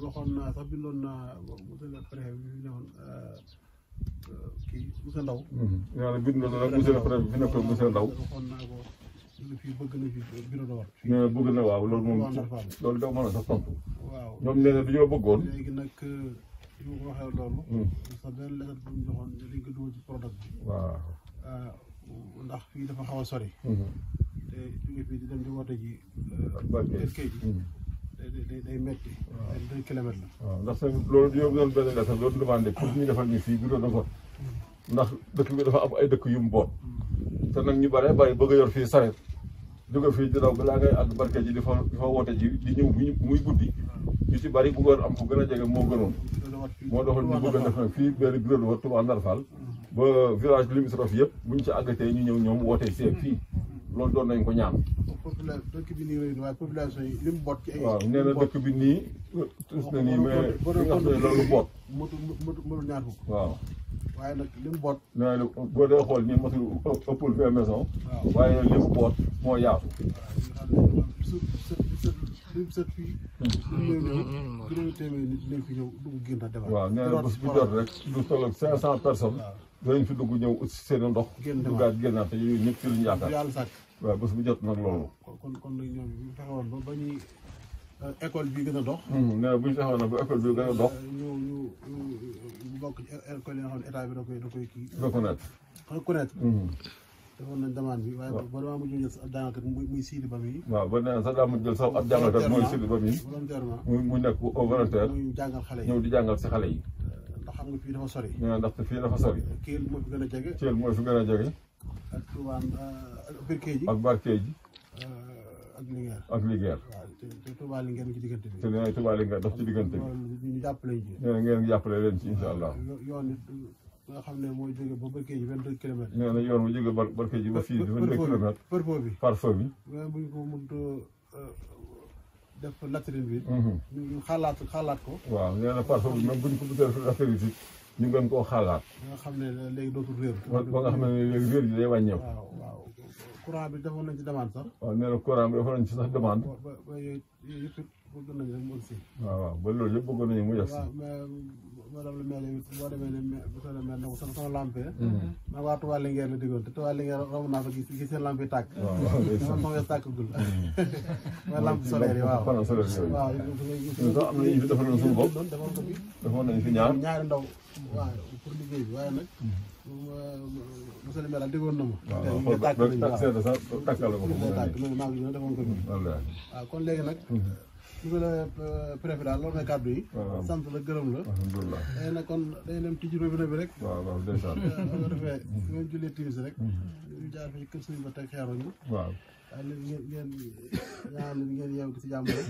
waxoon naa sax bindoon naa monsieur le préfet bi ne woon kii monsieur Ndaw. nee na bindoon na nag monsieur le préfet bi fi nekkoon monsieur Ndaw. waxoon naa ko fii bëgg na fi bureau de vote. nee na bëgg na waaw loolu moom loolu da mën a sax tontu. waaw ñoom nee na dañoo bëggoon. léegi nag bi ma ko waxee loolu. sa benn lettre bu ñu joxoon dañ ko dugal ci product bi. waaw. ndax fii dafa xaw a sori. te jóge fii di dem di woote ji. kay ji day metti. waaw 2 kilomètres la. waaw ndax loolu dañoo doon benn lettre doon demandé pour ñu defal ñu fii bureau de vote. ndax dëkk bi dafa am ay dëkk yu mu boot te nag ñu bare bari bëgg a yor fii saret jóge fii di daw balaa ngay àgg barke ji di fa woote ji di ñëw muy guddi ñu ci bari bëggoon am fu gën a jege moo gënoon moo doxal ñu bëgg a def nag fii benn bureau de vote Touba Ndar Fall ba village limitrophe yëpp buñ ci àggatee ñu ñëw ñoom woote see fii loolu doon nañ ko ñaan. dëkk bi nii rëy na waaye population yi li mu boot ci ay. waaw nee na dëkk bi nii tus na nii mais li nga xam ne loolu boot. mënul ñaar fukk. waaw. waaye nag li mu boot. nee na boo dee xool nii motul ëppul 20 maison. waaye li mu boot moo yaatu. li mu sët fii. juróomi téeméeri nit dinañ fi ñëw dugg génn defar. waaw nee na bés bu jot rek lu toll ak 500 personnes. dinañ fi dugg ñëw ut si seen ndox. duggaat génnaat te yooyu ñëpp ci luñu yaakaar. yàlla sàkk. waaw bés bu jot nag loolu. kon nag ñoom ñu fexewoon ba ñuy école bi gën a dox. nee na bu ñu fexewoon nag ba école bi gën a dox. ñu bokk ci école yi nga xam ne état bi da koy kii. reconnaître. defoon nañ demande bi waaye ba damaa mujj jël ab jàngalkat muy Sidi Ba mi. waaw ba nee na sax daa mujj jël sax ab jàngalkat mooy Sidi Ba mi. volontairement mu nekk au volontaire. muy jàngal xale yi ñëw di jàngal si xale yi. ndax xam nga fii dafa sori. nee na ndaxte fii dafa sori. Kelle moo fi gën a jege. Kelle mooy fi gën a jege. ak Touba Barkédji. ak Barkédji. ak Linguère. ak Linguère. waaw te Touba Linguère mi ci diggante bi. te nee na Touba Linguère dox ci diggante bi. ñu jàppale ñu ci. nee na ngeen jàppale leen ci incha allah. yoon it nga xam ne mooy jóge ba Barkédji 22 kilomètres. nee na yoon bu jóge Barkédji ba fii 22 kilomètres. par feu bi. mais bu ñu ko mënut def latrine bi. ñu xalaat ko. waaw nee na par feu bi même bu ñu ko bëggee def latrine bi ñu gën koo xalaat. nga xam ne léegi dootul réer. ba nga xam ne léegi réer ji day wàññeeku. waaw courant bi defoon nañ ci demande sax. waaw nee na courant bi defoon nañ ci sax demande. ba yooyu yëpp bëgg nañ rek mu aussi. waaw ba loolu yëpp bëggoon nañu mu yegg si. waaw mais madame le maire it boo demee ne monsieur le maire ne ko sama lampe. maa waa Touba Linguère la diggoon te Touba Linguère romb naa ko gis seen lampe yi tàkk. waaw man ma nga tàkkagul. mooy lampe solaire yi waaw. panneau solaire yooyu. waaw am na ñu fi defaroon suñu bopp. defoon ko fi. defoon nañu fi ñaari ndaw. waaw pour liggéey bi waaye nag. monsieur le maire daal diggoon na ma. waaw sax tàkkal la ko fa. maa ngi defoon ko fi. waaw kon léegi nag. monsieur le préfet daal loolu mooy kàddu yi. sant la gërëm la. alhamdulilah. day na kon day dem tijji robinet bi rek. waaw ndeysaan. bu ko defee ngeen jullee timis rek. ñu jaar fi kër suñu ba teg xeeru ñu. waaw. waaye léegi ngeen ñaan ngeen yeew ci jàmm rek.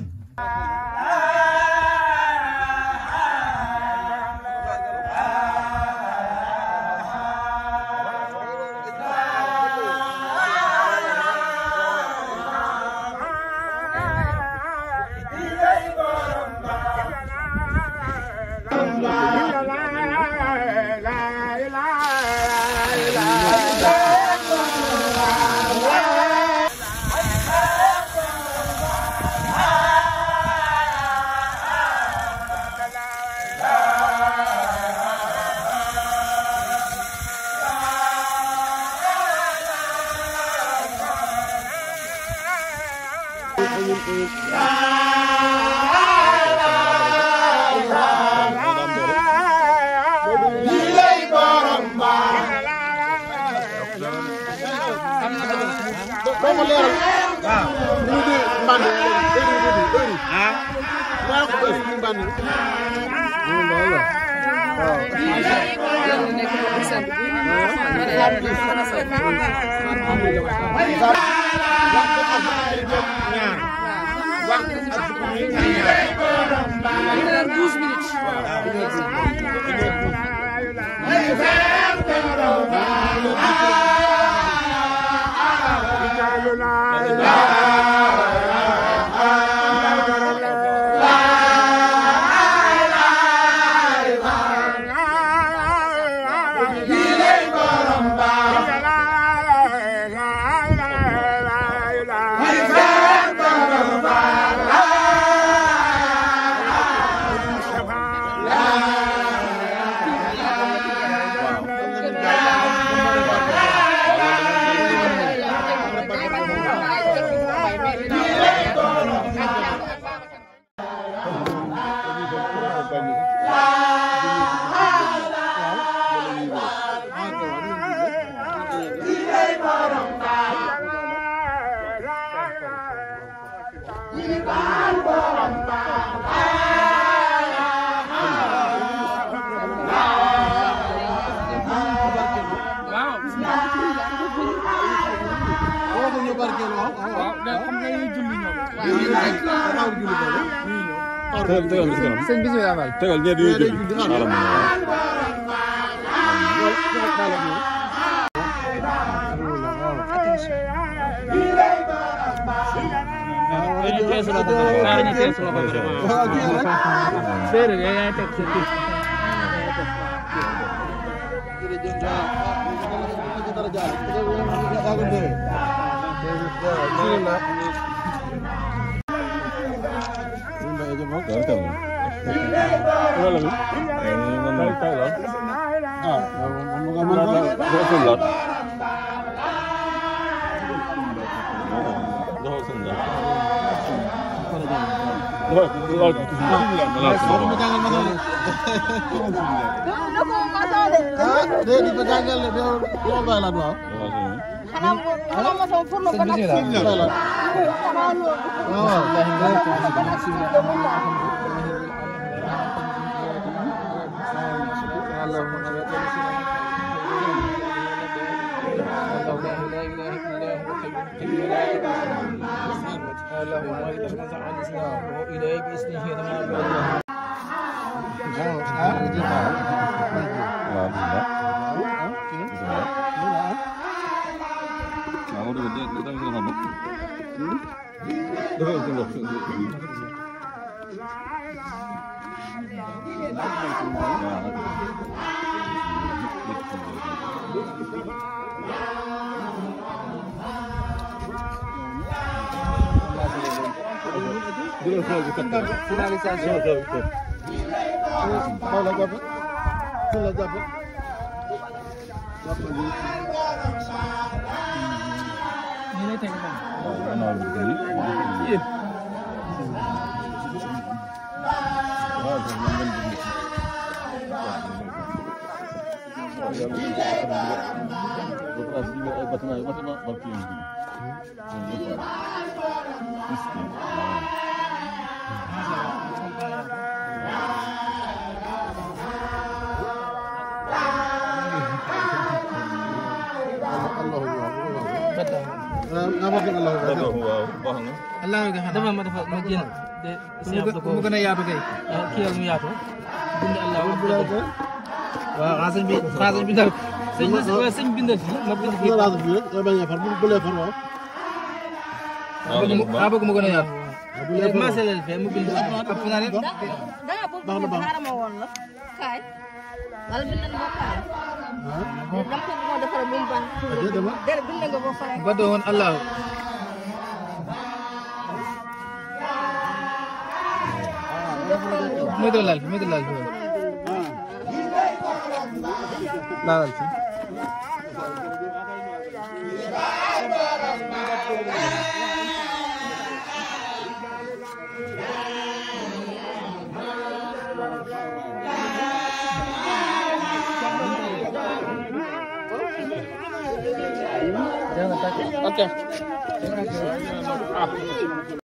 tegal bi si kanam. sëñ bismillah Fall. tegal ñeent yooyu jël. Allah nga xam dafa ma jël mu gën a yaatu kay kii mu yaatu bind Allah waaw xaasal bi dal sëñ bindal fi ma bind fi la bi ya bañ a far bu le far waaw bëgg mu gën a yaatu ma selel fe mu bind ap na ne da nga bëgg xarama woon la kay wala bind nga kay dam ko mo defal bu ban der bind nga bo fa ba do woon Allah muy dalal fi laalal fi jangan takut. Oke.